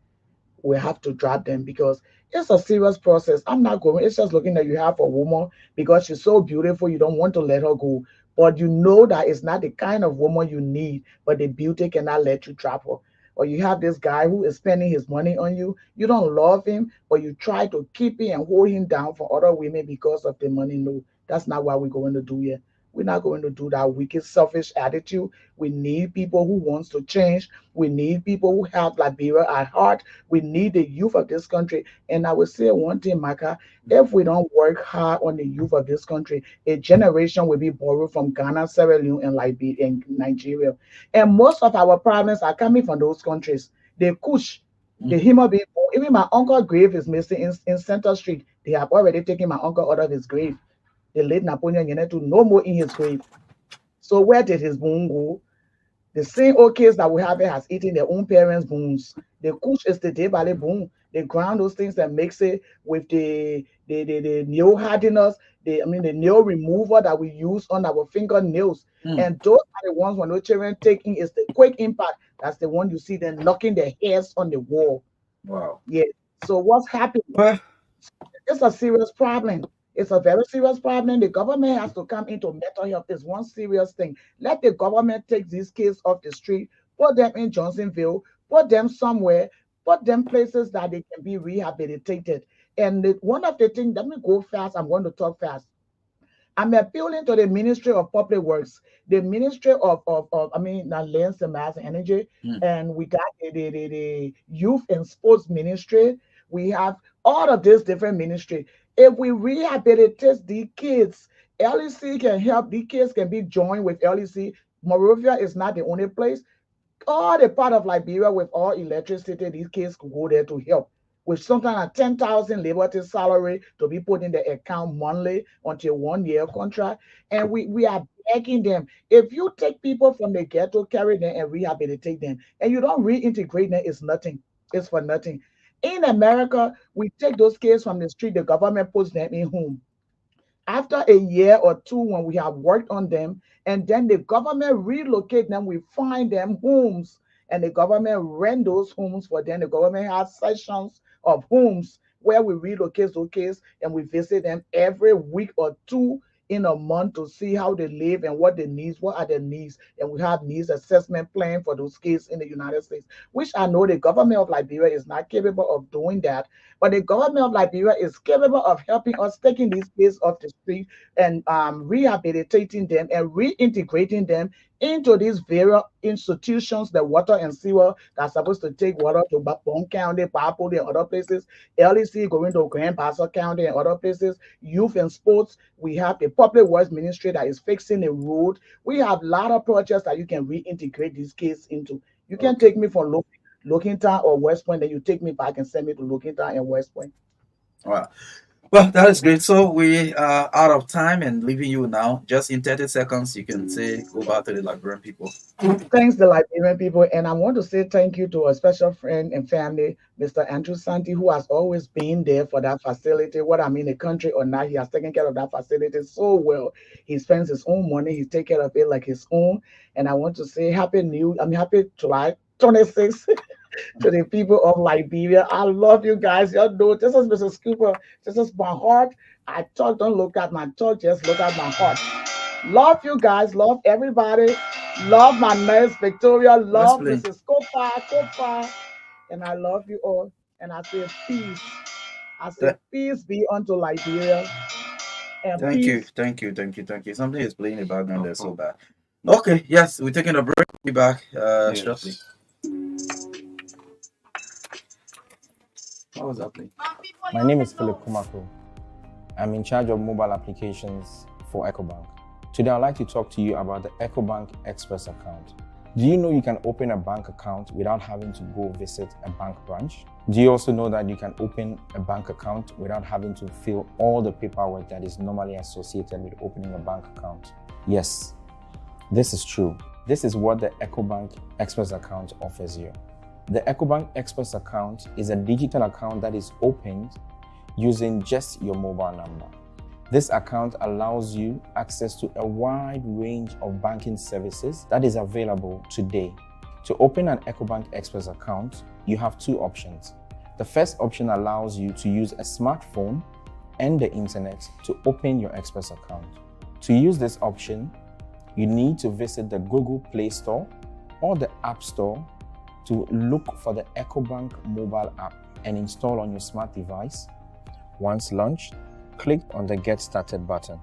we have to drop them because it's a serious process. I'm not going, it's just looking that you have a woman because she's so beautiful, you don't want to let her go. But you know that it's not the kind of woman you need, but the beauty cannot let you drop her. Or you have this guy who is spending his money on you. You don't love him, but you try to keep him and hold him down for other women because of the money. No, that's not what we're going to do here. We're not going to do that wicked, selfish attitude. We need people who wants to change. We need people who have Liberia at heart. We need the youth of this country. And I will say one thing, Marka, if we don't work hard on the youth of this country, a generation will be borrowed from Ghana, Sierra Leone, and Liberia and Nigeria. And most of our problems are coming from those countries. The Kush, the Mhm. human being, even my uncle's grave is missing in Center Street. They have already taken my uncle out of his grave. The late Napoleon Yenetu no more in his grave. So where did his bone go? The same old kids that we have here has eaten their own parents' bones. The kush is the debale bone. They ground those things and mix it with the nail hardiness, the nail remover that we use on our fingernails. Mm. And those are the ones when those children taking is the quick impact. That's the one you see them knocking their heads on the wall. Wow. Yeah. So what's happening? Well, It's a serious problem. It's a very serious problem. The government has to come into mental health. Is one serious thing. Let the government take these kids off the street, put them in Johnsonville, put them somewhere, put them places that they can be rehabilitated. And one of the things, let me go fast. I'm going to talk fast. I'm appealing to the Ministry of Public Works, the Ministry of I mean, Lands and Mass Energy, hmm, and we got the Youth and Sports Ministry. We have all of these different ministry. If we rehabilitate the kids, LEC can help. The kids can be joined with LEC. Morovia is not the only place. All the part of Liberia with all electricity, these kids could go there to help. With something like 10,000 liberty salary to be put in the account monthly until 1 year contract. And we are begging them. If you take people from the ghetto, carry them and rehabilitate them, and you don't reintegrate them, it's nothing. It's for nothing. In America, we take those kids from the street, the government puts them in home after a year or two when we have worked on them, and then the government relocate them, we find them homes, and the government rent those homes for them. The government has sessions of homes where we relocate those kids and we visit them every week or two in a month to see how they live and what they needs, what are their needs, and we have needs assessment plan for those kids in the United States, which I know the government of Liberia is not capable of doing that, but the government of Liberia is capable of helping us taking these kids off the street and rehabilitating them and reintegrating them into these various institutions, the water and sewer that's supposed to take water to Bone County, Papo, and other places, LEC going to Grand Bassa County and other places, youth and sports. We have the public works ministry that is fixing the road. We have a lot of projects that you can reintegrate these kids into. You can okay. take me from Looking Town or West Point, then you take me back and send me to Looking Town and West Point. Wow. Well, that is great. So we are out of time and leaving you now. Just in 30 seconds, you can say go back to the Liberian people. Thanks, the Liberian people. And I want to say thank you to a special friend and family, Mr. Andrew Santi, who has always been there for that facility. Whether I'm in the country or not, he has taken care of that facility so well. He spends his own money, he takes care of it like his own. And I want to say happy July 26th to the people of Liberia. I love you guys. Y'all know this is Mrs. Cooper. This is my heart. I talk, don't look at my talk, just look at my heart. Love you guys. Love everybody. Love my nurse, Victoria. Let's Love play. Mrs. Kopa. And I love you all. And I say peace. I say Th- peace be unto Liberia. And Thank you. peace. Thank you. Something is playing in the background there so bad. Okay, yes, we're taking a break. We'll be back shortly. Yes. What was that playing? My name is Philip Kumako. I'm in charge of mobile applications for EcoBank. Today, I'd like to talk to you about the EcoBank Express account. Do you know you can open a bank account without having to go visit a bank branch? Do you also know that you can open a bank account without having to fill all the paperwork that is normally associated with opening a bank account? Yes, this is true. This is what the EcoBank Express account offers you. The EcoBank Express account is a digital account that is opened using just your mobile number. This account allows you access to a wide range of banking services that is available today. To open an EcoBank Express account, you have two options. The first option allows you to use a smartphone and the internet to open your Express account. To use this option, you need to visit the Google Play Store or the App Store to look for the EcoBank mobile app and install on your smart device. Once launched, click on the Get Started button.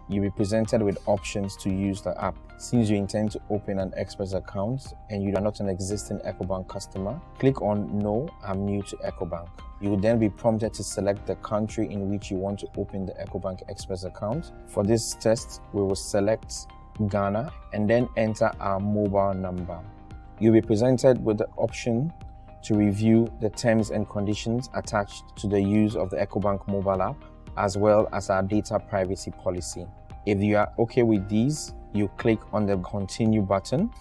You'll be presented with options to use the app. Since you intend to open an Express account and you are not an existing EcoBank customer, click on No, I'm new to EcoBank. You will then be prompted to select the country in which you want to open the EcoBank Express account. For this test, we will select Ghana and then enter our mobile number. You'll be presented with the option to review the terms and conditions attached to the use of the EcoBank mobile app, as well as our data privacy policy. If you are okay with these, you click on the Continue button.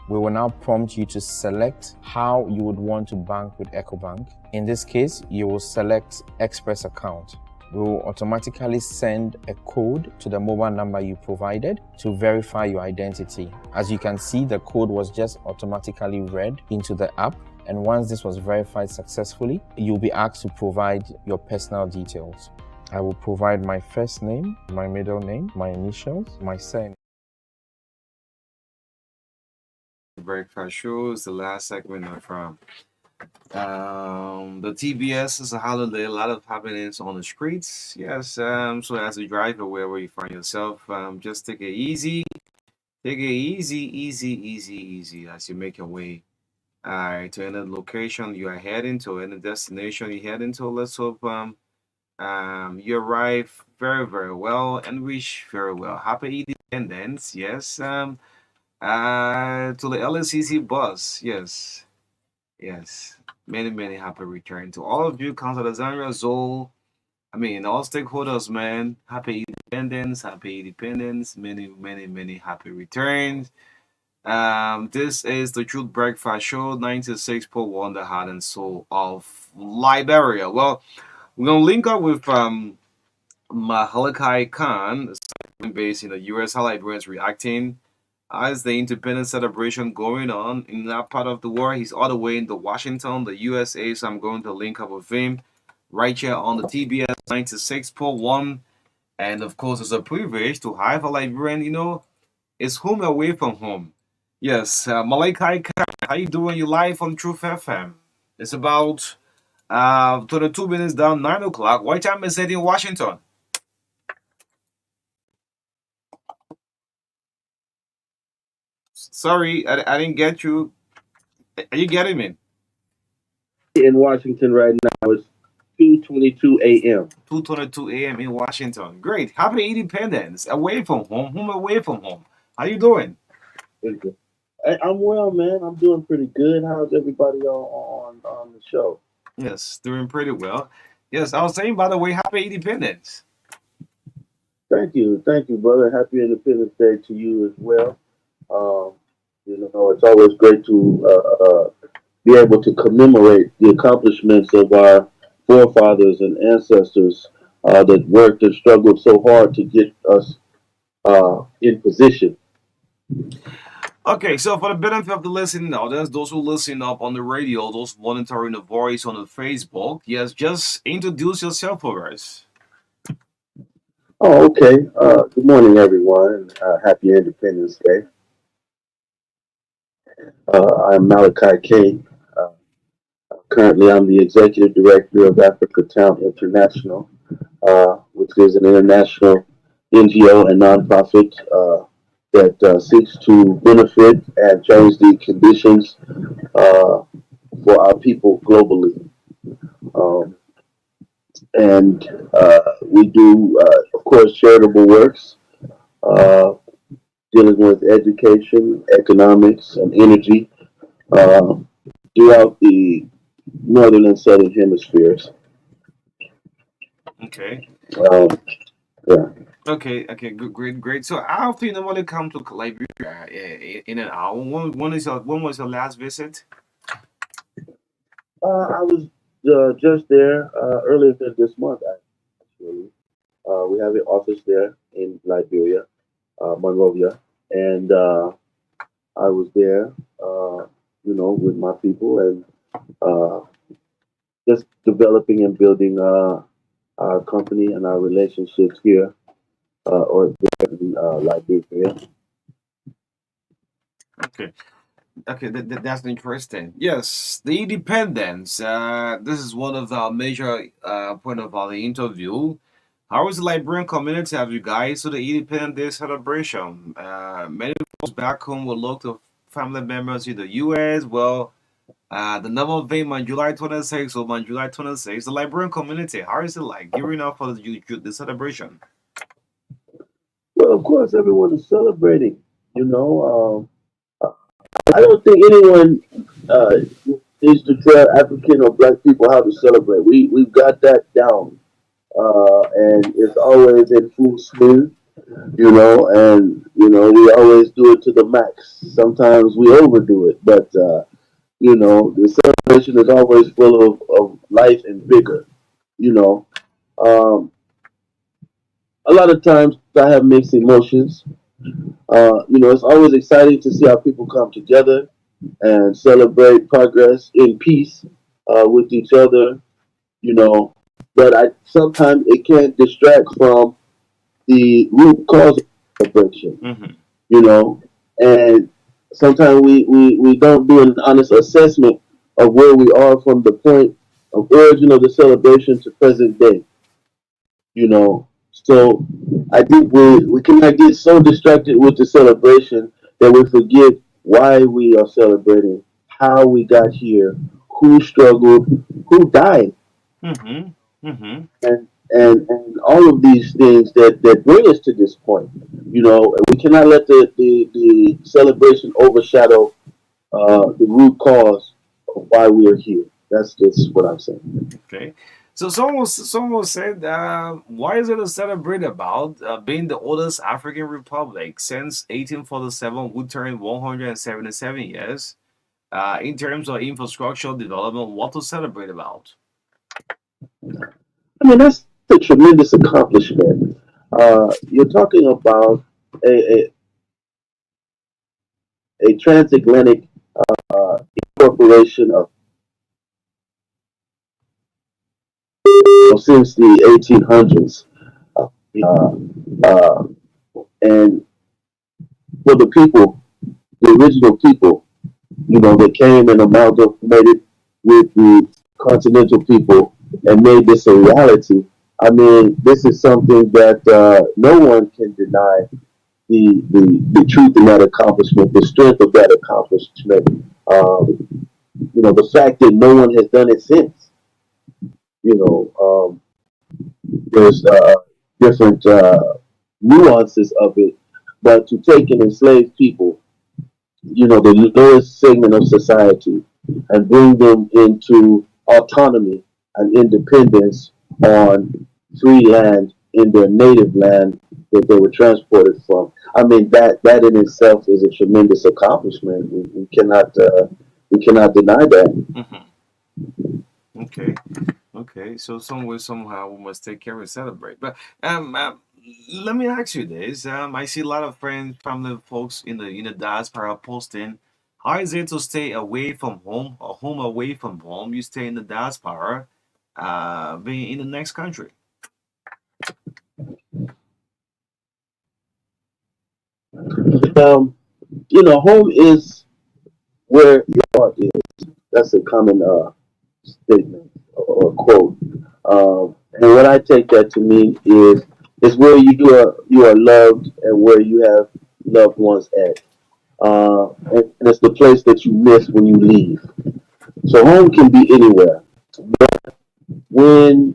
We will now prompt you to select how you would want to bank with EcoBank. In this case, you will select Express account. We will automatically send a code to the mobile number you provided to verify your identity. As you can see, the code was just automatically read into the app. And once this was verified successfully, you'll be asked to provide your personal details. I will provide my first name, my middle name, my initials, my surname. Breakfast shows the last segment from the TBS is a holiday, a lot of happenings on the streets. Yes, so as you drive or wherever you find yourself, just take it easy. Take it easy as you make your way to any location you are heading to, any destination you're heading to. Let's hope you arrive very, very well and wish very well. Happy Independence, yes. To the LCC bus, yes, yes. Many, many happy return to all of you, Councilor Zandra, Zoll. I mean, all stakeholders, man. Happy Independence, happy Independence. Many, many, many happy returns. This is the Truth Breakfast Show, 96.1, the heart and soul of Liberia. Well, we're gonna link up with Mahalakai Khan, based in the US. How Liberians reacting as the independence celebration going on in that part of the world. He's all the way in the Washington, the USA. So I'm going to link up with him right here on the TBS 96.1. And of course, it's a privilege to have a Liberian, it's home away from home. Yes, Malaika, how you doing? You live on Truth FM. It's about 22 minutes down 9 o'clock. What time is it in Washington? Sorry, I didn't get you. Are you getting me? In Washington right now, it's 2:22 a.m. 2:22 a.m. in Washington. Great. Happy Independence. Away from home. Home away from home. How you doing? Very good. I'm well, man. I'm doing pretty good. How's everybody on the show? Yes, doing pretty well. Yes, I was saying, by the way, happy Independence. Thank you, brother. Happy Independence Day to you as well. Um, it's always great to be able to commemorate the accomplishments of our forefathers and ancestors that worked and struggled so hard to get us in position. Okay, so for the benefit of the listening audience, those who listen up on the radio, those monitoring the voice on the Facebook, yes, just introduce yourself for us. Oh, okay. Good morning, everyone. Happy Independence Day. I'm Malachi K. Uh, Currently, I'm the executive director of Africa Town International, which is an international NGO and nonprofit that seeks to benefit and change the conditions for our people globally. Um, and we do, of course, charitable works uh, dealing with education, economics, and energy uh, throughout the northern and southern hemispheres. Okay. Um, yeah. Okay, good, great. So how often you normally come to Liberia in an hour? When was your last visit? I was just there earlier this month, actually. We have an office there in Liberia, Monrovia, and I was there, with my people and uh, just developing and building our company and our relationships here or there in Liberia. Okay. Okay, that's interesting. Yes, the independence. This is one of the major point of our interview. How is the Liberian community have you guys to the Independence Day celebration? Many folks back home will look to family members in the U.S. Well, the number of them on July 26th or on July 26th, the Liberian community, how is it like gearing up for the celebration? Well, of course, everyone is celebrating. You know, I don't think anyone uh, needs to tell African or Black people how to celebrate. We've got that down, and it's always in full swing. And we always do it to the max. Sometimes we overdo it, but the celebration is always full of life and vigor. You know, um, a lot of times I have mixed emotions. It's always exciting to see how people come together and celebrate progress in peace with each other. You know, but I sometimes it can't distract from the root cause of celebration. Hmm. You know, and sometimes we don't do an honest assessment of where we are from the point of origin of the celebration to present day. So I think we cannot get so distracted with the celebration that we forget why we are celebrating, how we got here, who struggled, who died, Hmm. Hmm. and all of these things that bring us to this point. We cannot let the celebration overshadow the root cause of why we are here. That's just what I'm saying. Okay. So someone said, why is it to celebrate about being the oldest African republic since 1847, would turn 177 years? In terms of infrastructural development, what to celebrate about? I mean, that's a tremendous accomplishment. You're talking about a, a transatlantic corporation of since the 1800s, uh, uh, and for the people, the original people, that came and amalgamated with the continental people and made this a reality. I mean, this is something that no one can deny the truth in that accomplishment, the strength of that accomplishment. The fact that no one has done it since. There's different nuances of it, but to take an enslaved people, the lowest segment of society, and bring them into autonomy and independence on free land in their native land that they were transported from. I mean, that in itself is a tremendous accomplishment. We cannot deny that. Hmm. Okay. Okay. So some way, somehow, we must take care and celebrate. But um, uh, let me ask you this. I see a lot of friends, family, folks in the diaspora posting. How is it to stay away from home or home away from home? You stay in the diaspora, being in the next country. Um, home is where your heart is. That's a common statement or quote. And what I take that to mean is where you are loved and where you have loved ones at. And it's the place that you miss when you leave. So home can be anywhere. When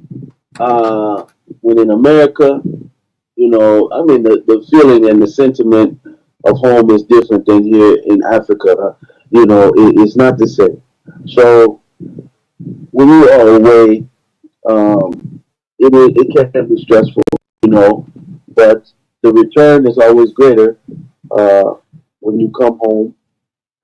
when in America, I mean the feeling and the sentiment of home is different than here in Africa. It's not the same. So when you are away, it can be stressful, but the return is always greater uh, when you come home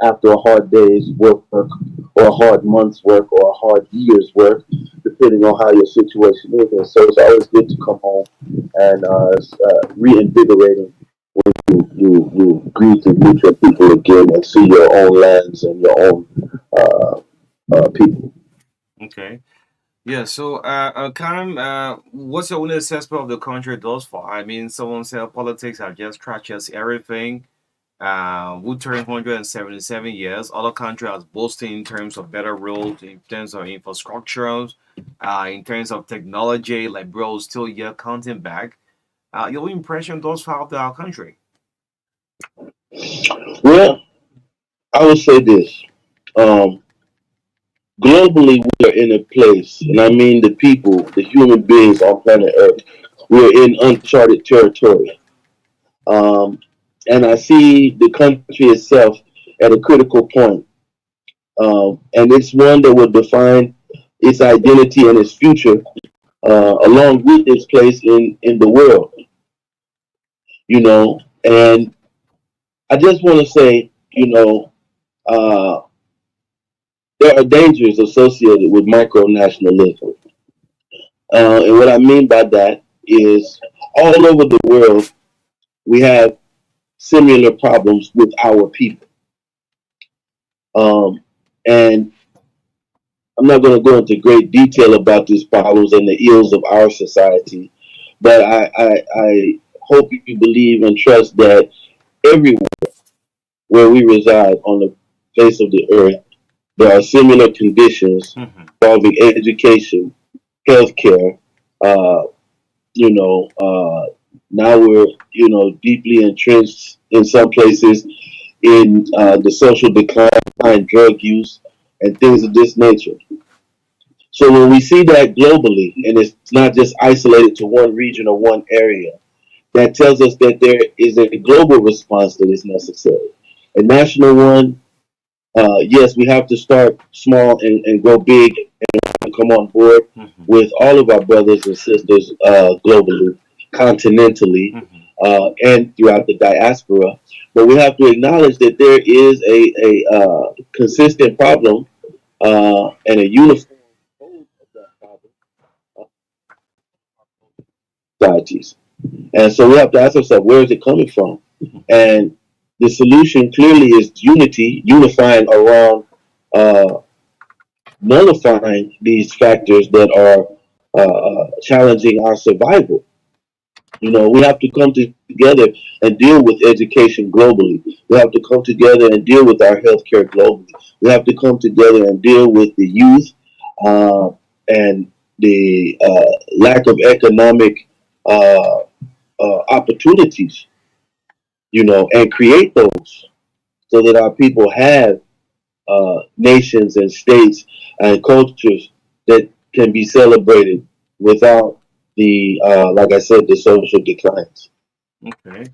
after a hard day's work or a hard month's work or a hard year's work, depending on how your situation is. And so it's always good to come home and it's reinvigorating you greet and meet your people again and see your own lands and your own uh, people. Okay. Yeah, so Karim, what's your own assessment of the country thus far? I mean, someone said politics have just scratches everything. Would turn 177 years. Other countries are boasting in terms of better roads, in terms of infrastructure, in terms of technology, like bro, still here counting back. Your impression thus far of our country? Well, I would say this. Um, Globally, we are in a place, and I mean the people, the human beings on planet Earth. We're in uncharted territory. Um, and I see the country itself at a critical point. And it's one that will define its identity and its future, along with its place in the world, And I just want to say, uh, there are dangers associated with micronationalism. And what I mean by that is all over the world, we have similar problems with our people. Um, and I'm not going to go into great detail about these problems and the ills of our society, but I hope you believe and trust that everywhere where we reside on the face of the earth, there are similar conditions Mhm. involving education, healthcare. Uh, now we're deeply entrenched in some places in the social decline, drug use, and things of this nature. So when we see that globally, and it's not just isolated to one region or one area, that tells us that there is a global response that is necessary. A national one, yes, we have to start small and go big and come on board Mhm. with all of our brothers and sisters globally, continentally, Mhm. and throughout the diaspora. But we have to acknowledge that there is a consistent problem and a uniform code of that problem of societies. And so we have to ask ourselves, where is it coming from? And the solution clearly is unity, unifying around uh, nullifying these factors that are challenging our survival. We have to come together and deal with education globally. We have to come together and deal with our healthcare globally. We have to come together and deal with the youth uh, and the lack of economic uh, opportunities, and create those so that our people have nations and states and cultures that can be celebrated without like I said, the social declines. Okay.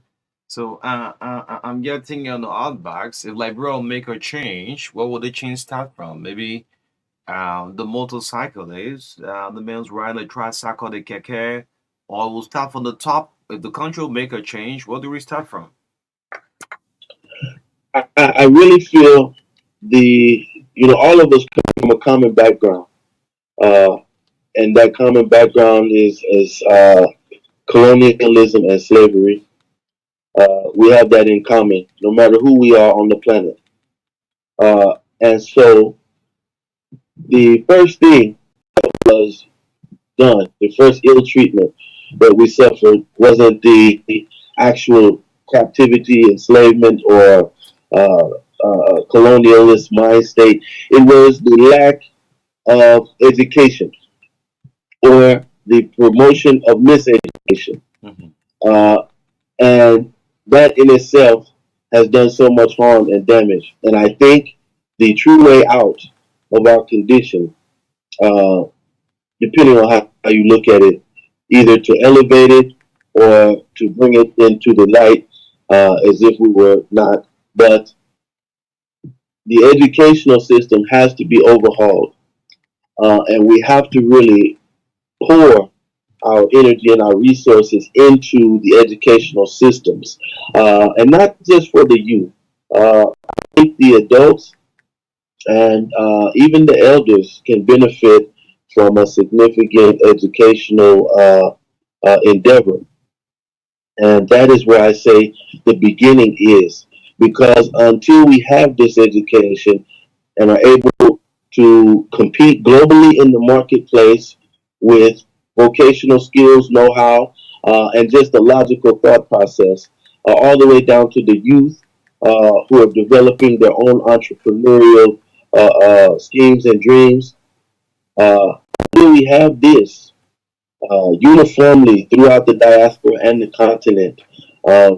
So I'm getting on the outbacks. If Liberal make a change, what will the change start from? Maybe the motorcycle is the man's riding a tricycle, the keke, or we'll start from the top. If the country will make a change, what do we start from? I really feel all of us come from a common background, uh, and that common background is colonialism and slavery. We have that in common, no matter who we are on the planet. And so the first thing was done, the first ill treatment that we suffered wasn't the actual captivity, enslavement, or colonialist mind state. It was the lack of education or the promotion of miseducation. Mhm. Uh, and that in itself has done so much harm and damage. And I think the true way out of our condition, uh, depending on how you look at it, either to elevate it or to bring it into the light as if we were not. But the educational system has to be overhauled, and we have to really pour our energy and our resources into the educational systems, and not just for the youth. I think the adults and even the elders can benefit from a significant educational endeavor. And that is where I say the beginning is. Because until we have this education and are able to compete globally in the marketplace with vocational skills, know how, and just a logical thought process, all the way down to the youth who are developing their own entrepreneurial schemes and dreams. Until we have this uniformly throughout the diaspora and the continent,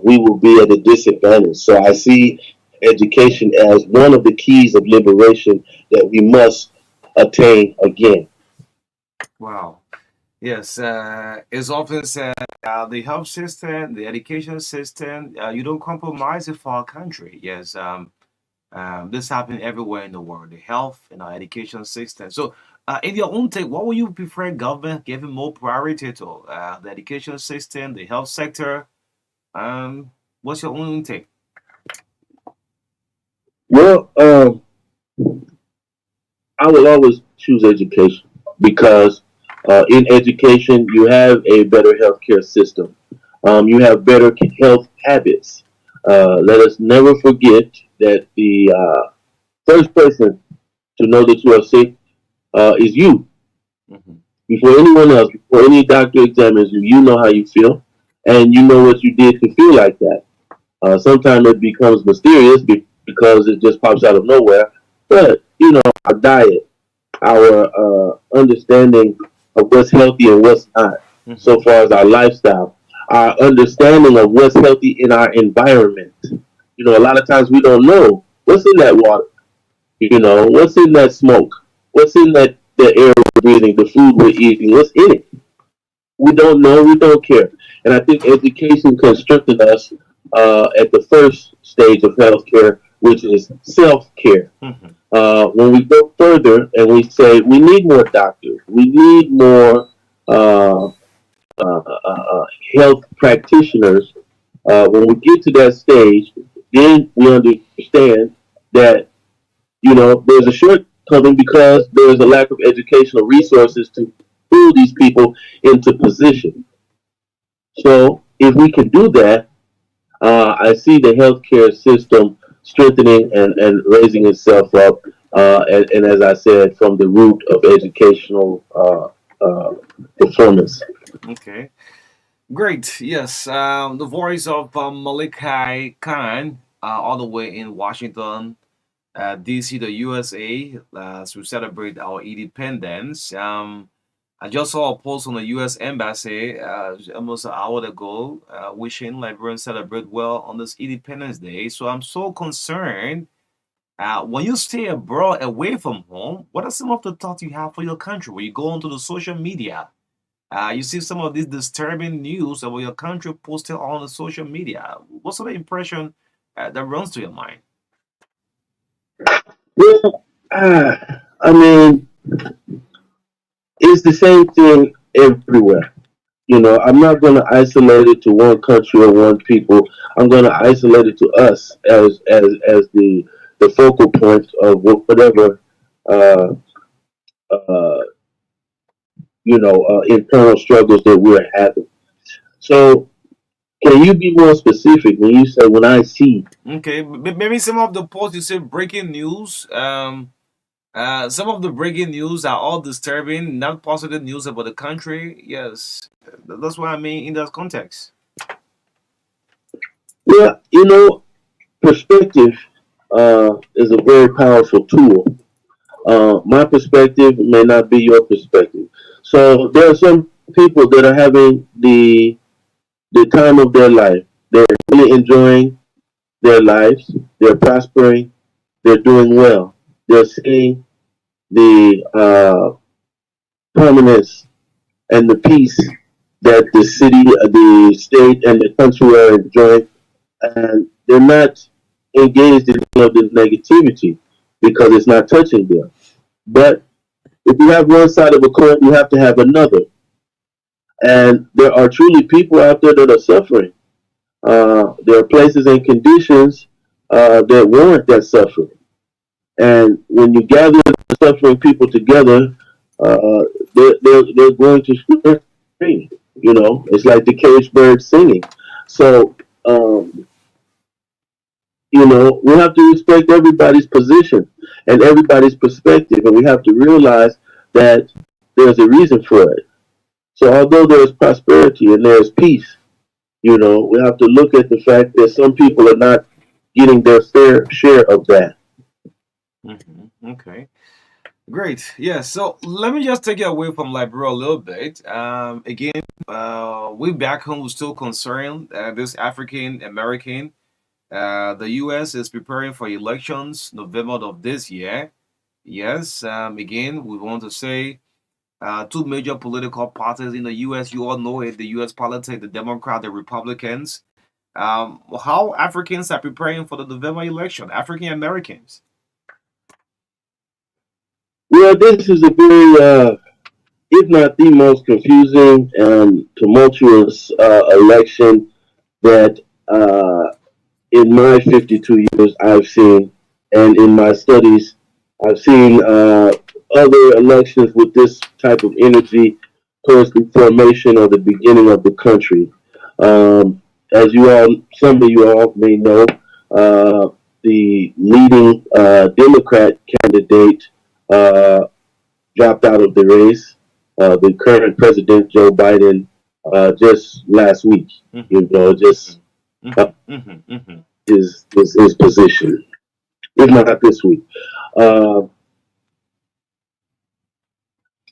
we will be at a disadvantage. So I see education as one of the keys of liberation that we must attain again. Wow. Yes, it's often said the health system, the education system, you don't compromise it for our country. Yes, this happens everywhere in the world, the health and our education system. So, in your own take, what would you prefer government giving more priority to? The education system, the health sector? What's your own take? Well, I will always choose education because in education you have a better healthcare system. You have better health habits. Let us never forget that the first person to know that you are sick is you. Mhm. Before anyone else, before any doctor examines you, you know how you feel, and you know what you did to feel like that. Sometimes it becomes mysterious because it just pops out of nowhere. But our diet, our understanding of what's healthy and what's not, Mhm. so far as our lifestyle, our understanding of what's healthy in our environment. A lot of times we don't know what's in that water. What's in that smoke, what's in that the air we're breathing, the food we're eating, what's in it. We don't know, we don't care. And I think education can strengthen us at the first stage of healthcare, which is self care. Mhm. When we go further and we say we need more doctors, we need more uh, health practitioners, when we get to that stage, then we understand that there's a shortcoming because there's a lack of educational resources to pull these people into position. So if we can do that, I see the healthcare system strengthening and raising itself up. And as I said, from the root of educational performance. Okay. Great. Yes. The voice of Malikai Khan, all the way in Washington, DC, the USA, as we celebrate our independence. I just saw a post on the U.S. Embassy almost an hour ago, wishing Liberians celebrate well on this Independence Day. So I'm so concerned. When you stay abroad, away from home, what are some of the thoughts you have for your country? When you go onto the social media, you see some of these disturbing news about your country posted on the social media. What's the impression that runs to your mind? Well, I mean, it's the same thing everywhere. I'm not going to isolate it to one country or one people. I'm going to isolate it to us as the focal point of whatever uh, uh, internal struggles that we're having. So, can you be more specific when you say when I see? Okay, maybe some of the posts you say breaking news. Some of the breaking news are all disturbing, not positive news about the country. Yes, that's what I mean in that context. Yeah, perspective is a very powerful tool. My perspective may not be your perspective. So there are some people that are having the time of their life. They're really enjoying their lives. They're prospering. They're doing well. They're seeing the permanence and the peace that the city, the state, and the country are enjoying, and they're not engaged in any of this negativity because it's not touching them. But if you have one side of a coin, you have to have another. And there are truly people out there that are suffering. There are places and conditions that warrant that suffering. And when you gather the suffering people together, uh, they're going to scream. It's like the caged bird singing. So, we have to respect everybody's position and everybody's perspective. And we have to realize that there's a reason for it. So, although there's prosperity and there's peace, we have to look at the fact that some people are not getting their fair share of that. Okay. Great. Yeah. So let me just take it away from Liberia a little bit. Again, we back home we're still concerned. This African American. The U.S. is preparing for elections November of this year. Yes. Again, we want to say two major political parties in the U.S. You all know it. The U.S. politics, the Democrat, the Republicans. How Africans are preparing for the November election? African Americans. Well, this is a very, if not the most confusing and tumultuous election that in my 52 years I've seen, and in my studies, I've seen other elections with this type of energy towards the formation or the beginning of the country. As some of you all may know, the leading Democrat candidate uh, dropped out of the race. The current president, Joe Biden, just last week, just his position, if not this week. Uh,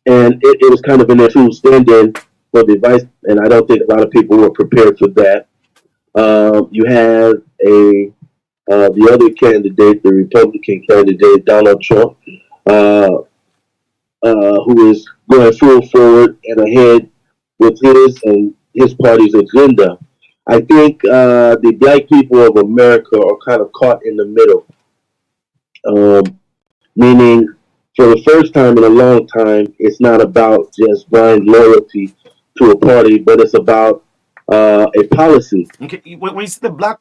and it was kind of an issue stand-in for the vice, and I don't think a lot of people were prepared for that. You have the other candidate, the Republican candidate, Donald Trump, uh, who is going full forward and ahead with his and his party's agenda. I think the black people of America are kind of caught in the middle, meaning for the first time in a long time, it's not about just blind loyalty to a party, but it's about a policy. Okay, when you say the black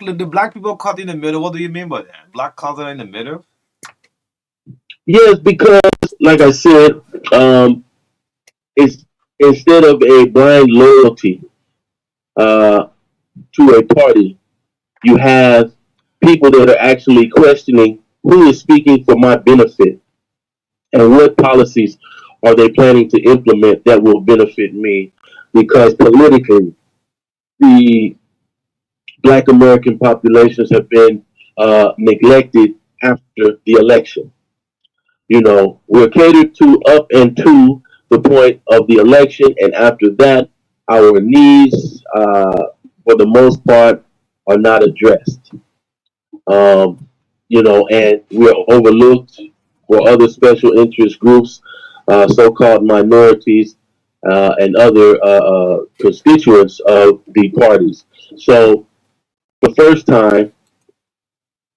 people caught in the middle, what do you mean by that? Black caught in the middle? Yes, because, like I said, it's instead of a blind loyalty uh, to a party, you have people that are actually questioning who is speaking for my benefit and what policies are they planning to implement that will benefit me. Because politically, the black American populations have been neglected after the election. We're catered to up and to the point of the election, and after that, our needs, for the most part, are not addressed. Um, and we're overlooked for other special interest groups, so-called minorities, and other constituents of the parties. So, the first time,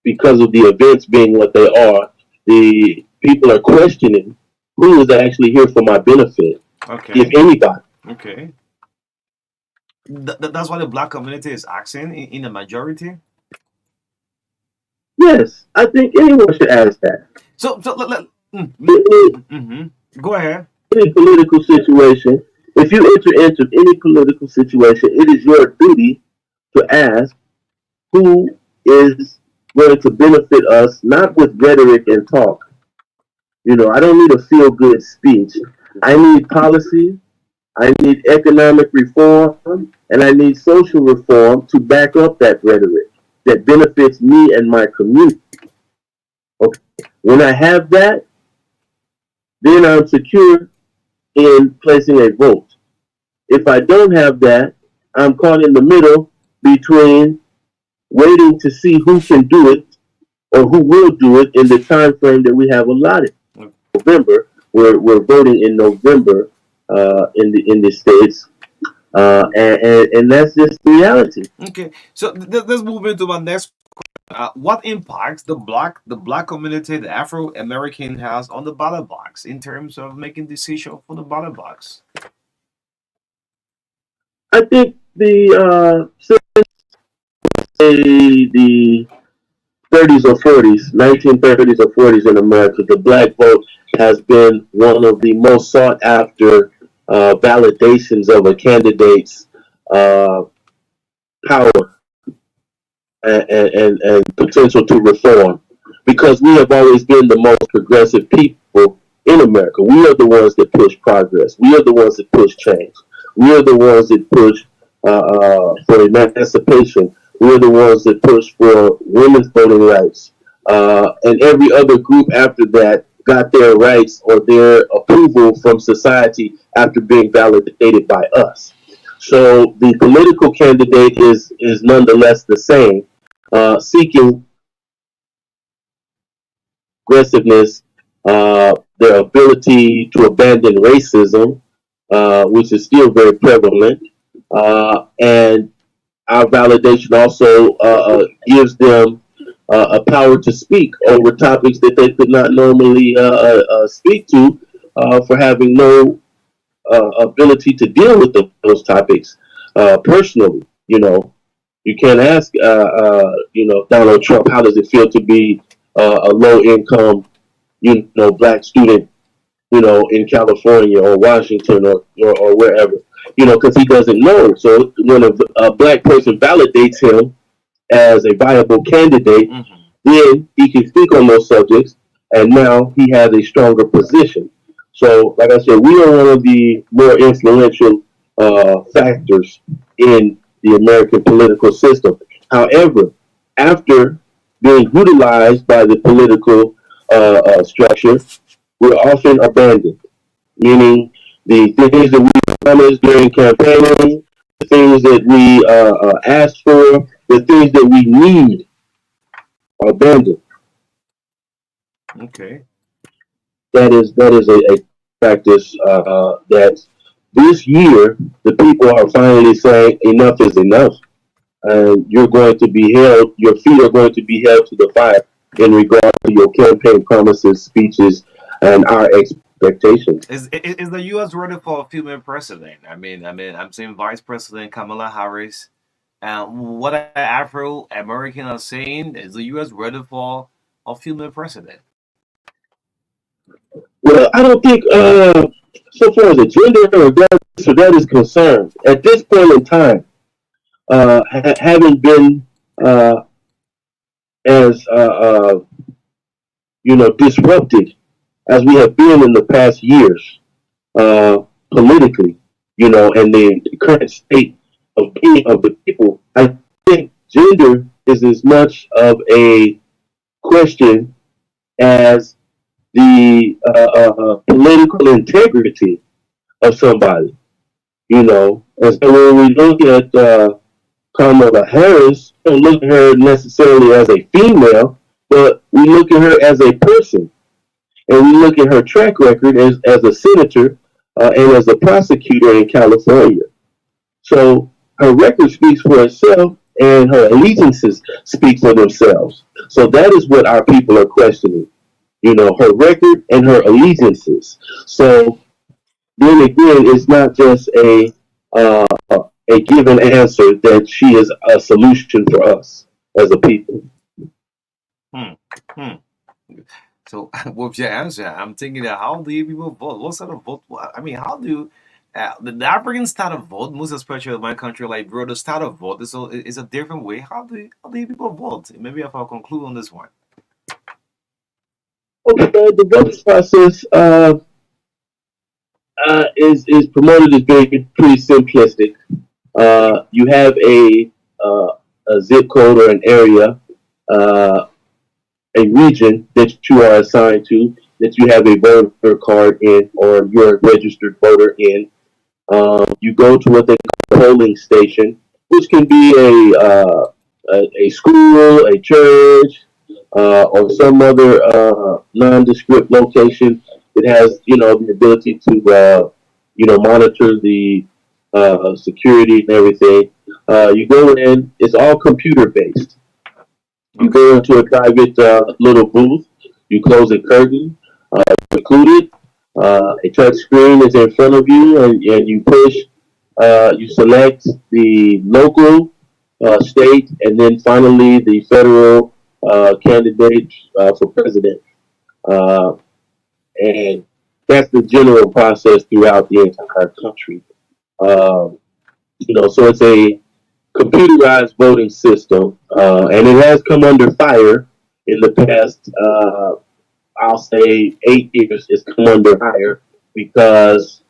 because of the events being what they are, the people are questioning who is actually here for my benefit, Okay. if anybody. Okay. That's why the black community is asking in the majority. Yes, I think anyone should ask that. So In go ahead. any political situation, if you enter into any political situation, it is your duty to ask who is going to benefit us, not with rhetoric and talk. I don't need a feel good speech. I need policy, I need economic reform, and I need social reform to back up that rhetoric that benefits me and my community. Okay. When I have that, then I'm secure in placing a vote. If I don't have that, I'm caught in the middle between waiting to see who can do it or who will do it in the time frame that we have allotted. November, we're voting in November in the states, and that's just the reality. Okay, so let's move into my next. What impacts the black community, the Afro American has on the ballot box in terms of making decision for the ballot box? I think since the 30s or 40s, 1930s or 40s in America, the black vote has been one of the most sought after validations of a candidate's uh, power and potential to reform, because we have always been the most progressive people in America. We are the ones that push progress. We are the ones that push change. We are the ones that push for emancipation. We are the ones that push for women's voting rights. And every other group after that got their rights or their approval from society after being validated by us. So the political candidate is nonetheless the same, seeking aggressiveness, their ability to abandon racism, which is still very prevalent, and our validation also gives them a power to speak over topics that they could not normally speak to, for having no ability to deal with those topics personally. You can't ask, Donald Trump, how does it feel to be a low income, black student, in California or Washington or wherever. because he doesn't know. So when a black person validates him as a viable candidate, Mm-hmm. then he can speak on those subjects, and now he has a stronger position. So, like I said, we are one of the more influential factors in the American political system. However, after being utilized by the political structure, we're often abandoned, meaning the things that we promised during campaigning, the things that we asked for, the things that we need are abandoned. Okay. That is a practice that this year the people are finally saying enough is enough, and you're going to be held. Your feet are going to be held to the fire in regard to your campaign promises, speeches, and our expectations. Is the U.S. ready for a female president? I mean, I'm saying Vice President Kamala Harris. What Afro Americans are saying is the U.S. ready for a female president. Well, I don't think so far as the gender or that is concerned at this point in time, having been uh, as disrupted as we have been in the past years uh, politically, and the current state of being of the people. I think gender is as much of a question as the political integrity of somebody, And so when we look at Kamala Harris, we don't look at her necessarily as a female, but we look at her as a person, and we look at her track record as a senator and as a prosecutor in California. So her record speaks for itself, and her allegiances speak for themselves. So that is what our people are questioning. Her record and her allegiances. So then again, it's not just a given answer that she is a solution for us as a people. Hmm. Hmm. So, with your answer, I'm thinking that how do you people vote? What sort of vote? I mean, how do the African style of vote, most especially in my country, like bro, the style of vote is a different way. How do you people vote? Maybe if I'll conclude on this one. Okay, the voting process is promoted as being pretty simplistic. You have uh, a zip code or an area, uh, a region that you are assigned to, that you have a voter card in, or you're a registered voter in. You go to what they call a polling station, which can be a school, a church, or some other nondescript location that has the ability to monitor the security and everything. You go in; it's all computer based. You Okay. go into a private little booth. You close a curtain. Included. A touch screen is in front of you, and you push. You select the local, state, and then finally the federal candidate for president. Uh, and that's the general process throughout the entire country. Um, so it's a computerized voting system, and it has come under fire in the past. I'll say 8 years. It's come under fire because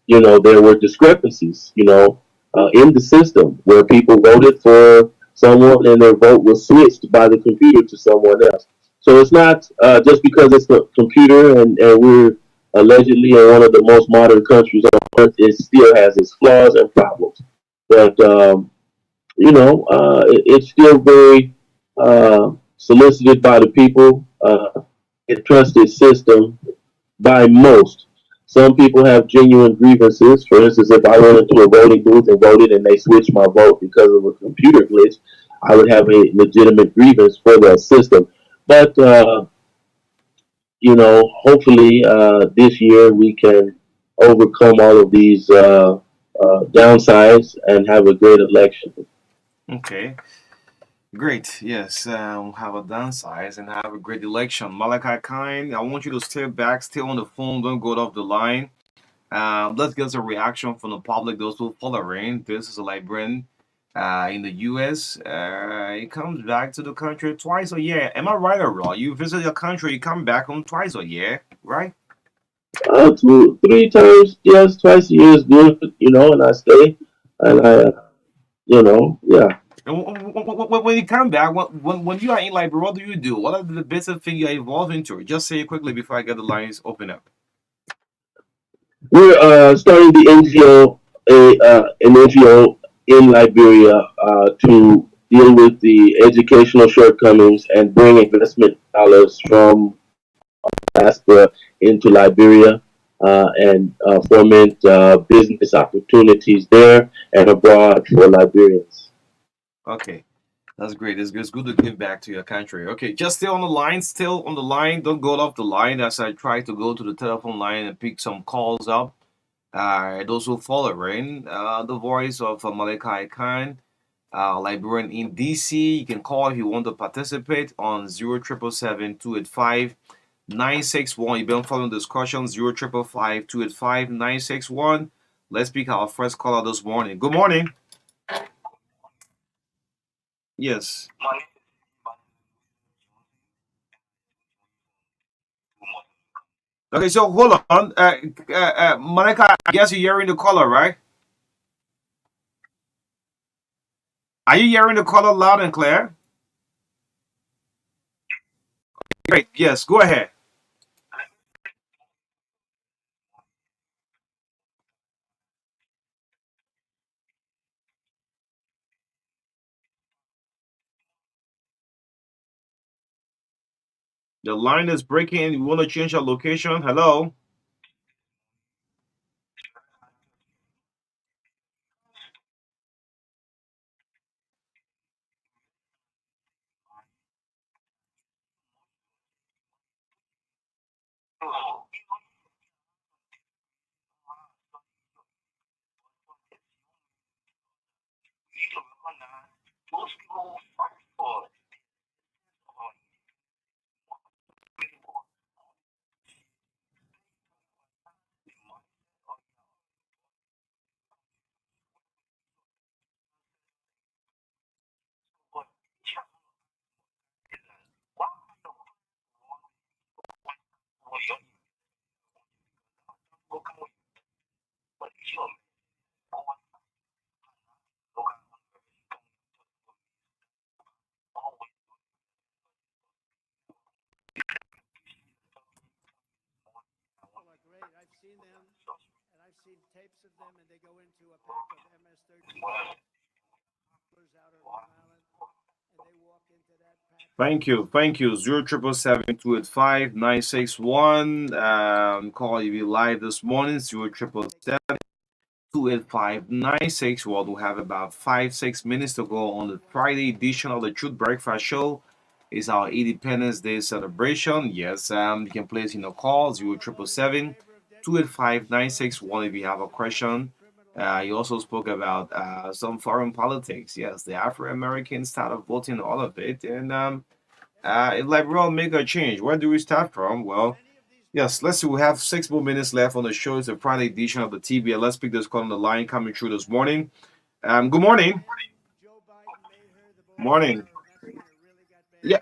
there were discrepancies, in the system where people voted for someone and their vote was switched by the computer to someone else. So it's not just because it's a computer and we're allegedly in one of the most modern countries on earth, it still has its flaws and problems. But, it's still very solicited by the people, a trusted system by most. Some people have genuine grievances. For instance, if I went into a voting booth and voted and they switched my vote because of a computer glitch, I would have a legitimate grievance for that system. But, hopefully this year we can overcome all of these downsides and have a great election. Okay. Great. Yes. Have a downsize and have a great election. Malachi Kind, I want you to stay back, stay on the phone, don't go off the line. Let's get some reaction from the public, those who following. This is a librarian in the US. He comes back to the country twice a year. Am I right or wrong? You visit your country, you come back home twice a year, right? Two, three times, yes, twice a year is good, and I stay, and yeah. And when you come back, when you are in Liberia, what do you do? What are the basic things you are involved into? Just say it quickly before I get the lines open up. We're starting the NGO, an NGO in Liberia to deal with the educational shortcomings and bring investment dollars from diaspora into Liberia and foment business opportunities there and abroad for Liberians. Okay. That's great. It's good to give back to your country. Okay, just stay on the line. Still on the line. Don't go off the line as I try to go to the telephone line and pick some calls up. Those who following the voice of Malachi Khan, Liberian in DC. You can call if you want to participate on 0777285 961. You've been following discussion 0555285 961. Let's pick our first caller this morning. Good morning. Yes. Okay, so hold on. Monica, I guess you're hearing the caller, right? Are you hearing the caller loud and clear? Great. Yes, go ahead. The line is breaking. You want to change your location? Hello? Thank you. Thank you. 0777285 961. Call you live this morning. 0777285 961. Well, we have about 5 6 minutes to go on the Friday edition of the Truth Breakfast Show. It's our Independence Day celebration. Yes, you can place in a call 0777285 961 if you have a question. You also spoke about some foreign politics. Yes, the African Americans started voting all of it, and if Liberal make a change, where do we start from? Well, yes, let's see. We have 6 more minutes left on the show. It's a Friday edition of the TBL. Let's pick this call on the line coming through this morning. Good morning. Morning. Yeah,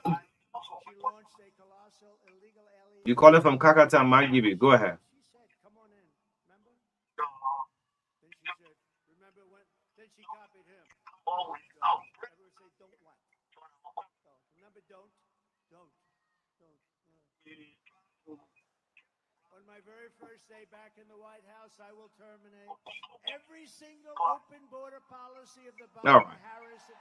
you calling from Kakata, Magibi. Go ahead. All right.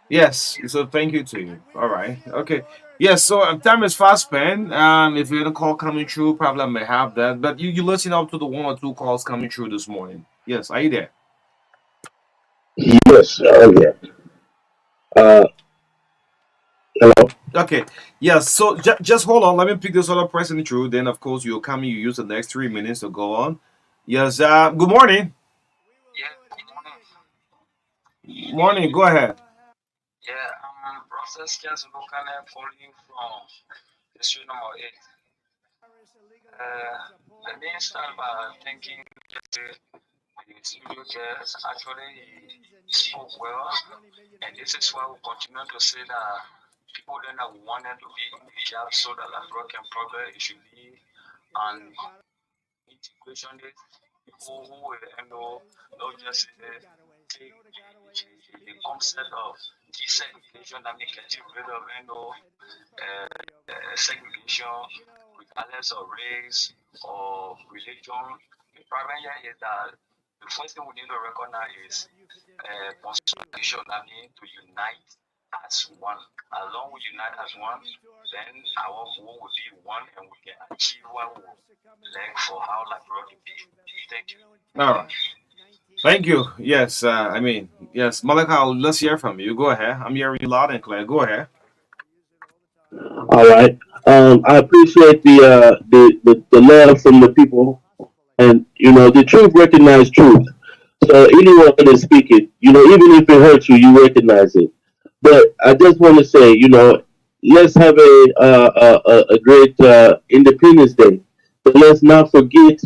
Yes, so thank you to you. All right. Okay. Yes, so time is fast spent. If you had a call coming through, probably I may have that. But you listen up to the one or two calls coming through this morning. Yes, are you there? Yes, oh yeah. Uh, Hello. Okay. Yes, so just hold on. Let me pick this other person through. Then of course you'll come in, you use the next 3 minutes to go on. Yes, good morning. Yeah, good morning. Morning, go ahead. Yeah, I'm Process Kias Lukane calling from district number 8. Let me start by thanking the studio guest. Actually, he spoke well, and this is why we continue to say that people that wanted to be in the job so that the broken problem it should be an integration is people who will not just take the concept of desegregation that make getting rid of segregation regardless of race or religion. The problem here is that the first thing we need to recognize is consolidation, that means to unite as one. As long we unite as one, then our goal will be one and we can achieve what we like for how Liberia to be. Thank you. All right. Thank you. Yes, yes, Malika, let's hear from you. Go ahead. I'm hearing you loud and clear. Go ahead. All right. I appreciate the love from the people, and the truth recognize truth. So anyone that is speaking, even if it hurts you, you recognize it. But I just want to say, let's have a great Independence Day. But let's not forget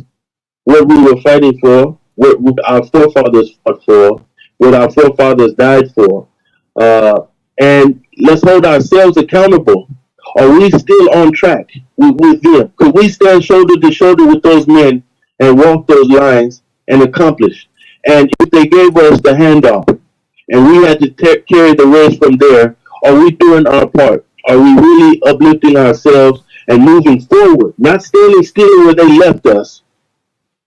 what we were fighting for, what our forefathers fought for, what our forefathers died for. Uh, and let's hold ourselves accountable. Are we still on track with them? Could we stand shoulder to shoulder with those men and walk those lines and accomplish? And if they gave us the handoff and we had to carry the race from there, are we doing our part? Are we really uplifting ourselves and moving forward? Not standing still where they left us,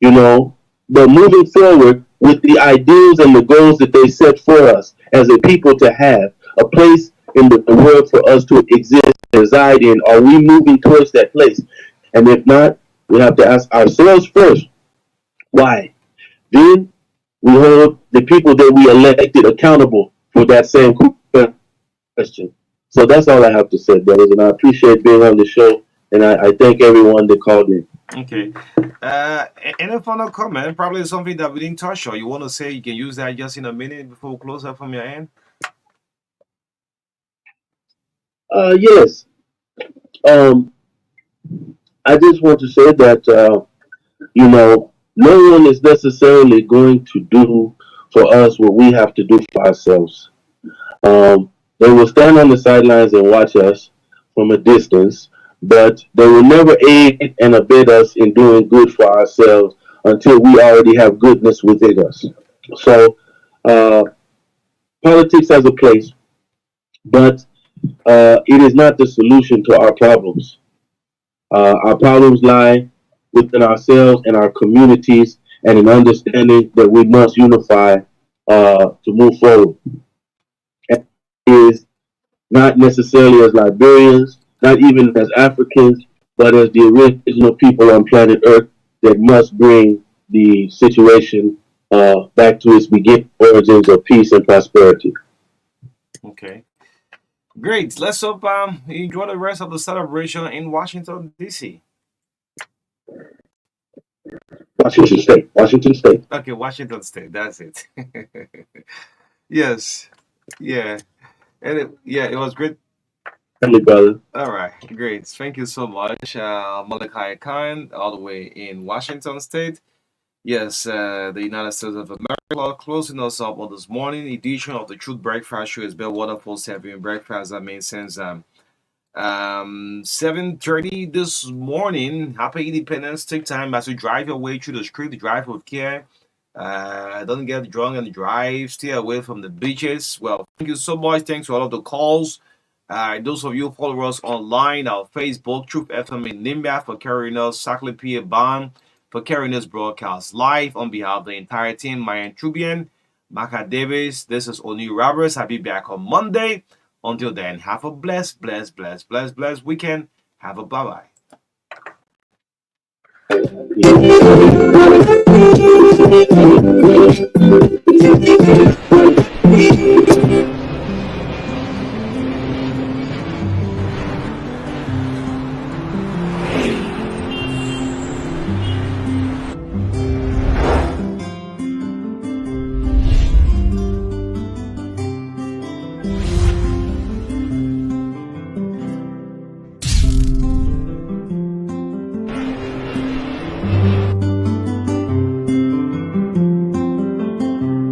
but moving forward with the ideals and the goals that they set for us as a people to have a place in the world for us to exist, reside in. Are we moving towards that place? And if not, we have to ask ourselves first, why? Then we hold the people that we elected accountable for that same question. So that's all I have to say, brothers. And I appreciate being on the show. And I thank everyone that called in. Okay. Any final comment? Probably something that we didn't touch on. You want to say you can use that just in a minute before we close up from your end? Yes. Um, I just want to say that, no one is necessarily going to do for us what we have to do for ourselves. They will stand on the sidelines and watch us from a distance, but they will never aid and abet us in doing good for ourselves until we already have goodness within us. So, uh, politics has a place, but it is not the solution to our problems. Our problems lie within ourselves and our communities, and an understanding that we must unify to move forward. And it is not necessarily as Liberians, not even as Africans, but as the original people on planet Earth that must bring the situation back to its beginning origins of peace and prosperity. Okay. Great. Let's hope you enjoy the rest of the celebration in Washington, D.C. Washington State. Washington State. Okay, Washington State. That's it. Yes. Yeah. It was great. Family brother. All right. Great. Thank you so much, Malachi Khan, all the way in Washington State. Yes, the United States of America closing us up on this morning edition of the Truth Breakfast Show. It's been wonderful serving breakfast. I mean, since 7:30 this morning. Happy Independence. Take time as you drive your way through the street. Drive with care. Don't get drunk and drive. Stay away from the beaches. Well, thank you so much. Thanks for all of the calls. Those of you who follow us online, our Facebook, Truth FM in Nimbia for carrying us, Sackley P. Bond for carrying this broadcast live on behalf of the entire team. Mayan Trubian, Marka Davis, this is Oni Roberts. I'll be back on Monday. Until then, have a blessed weekend. Have a bye bye.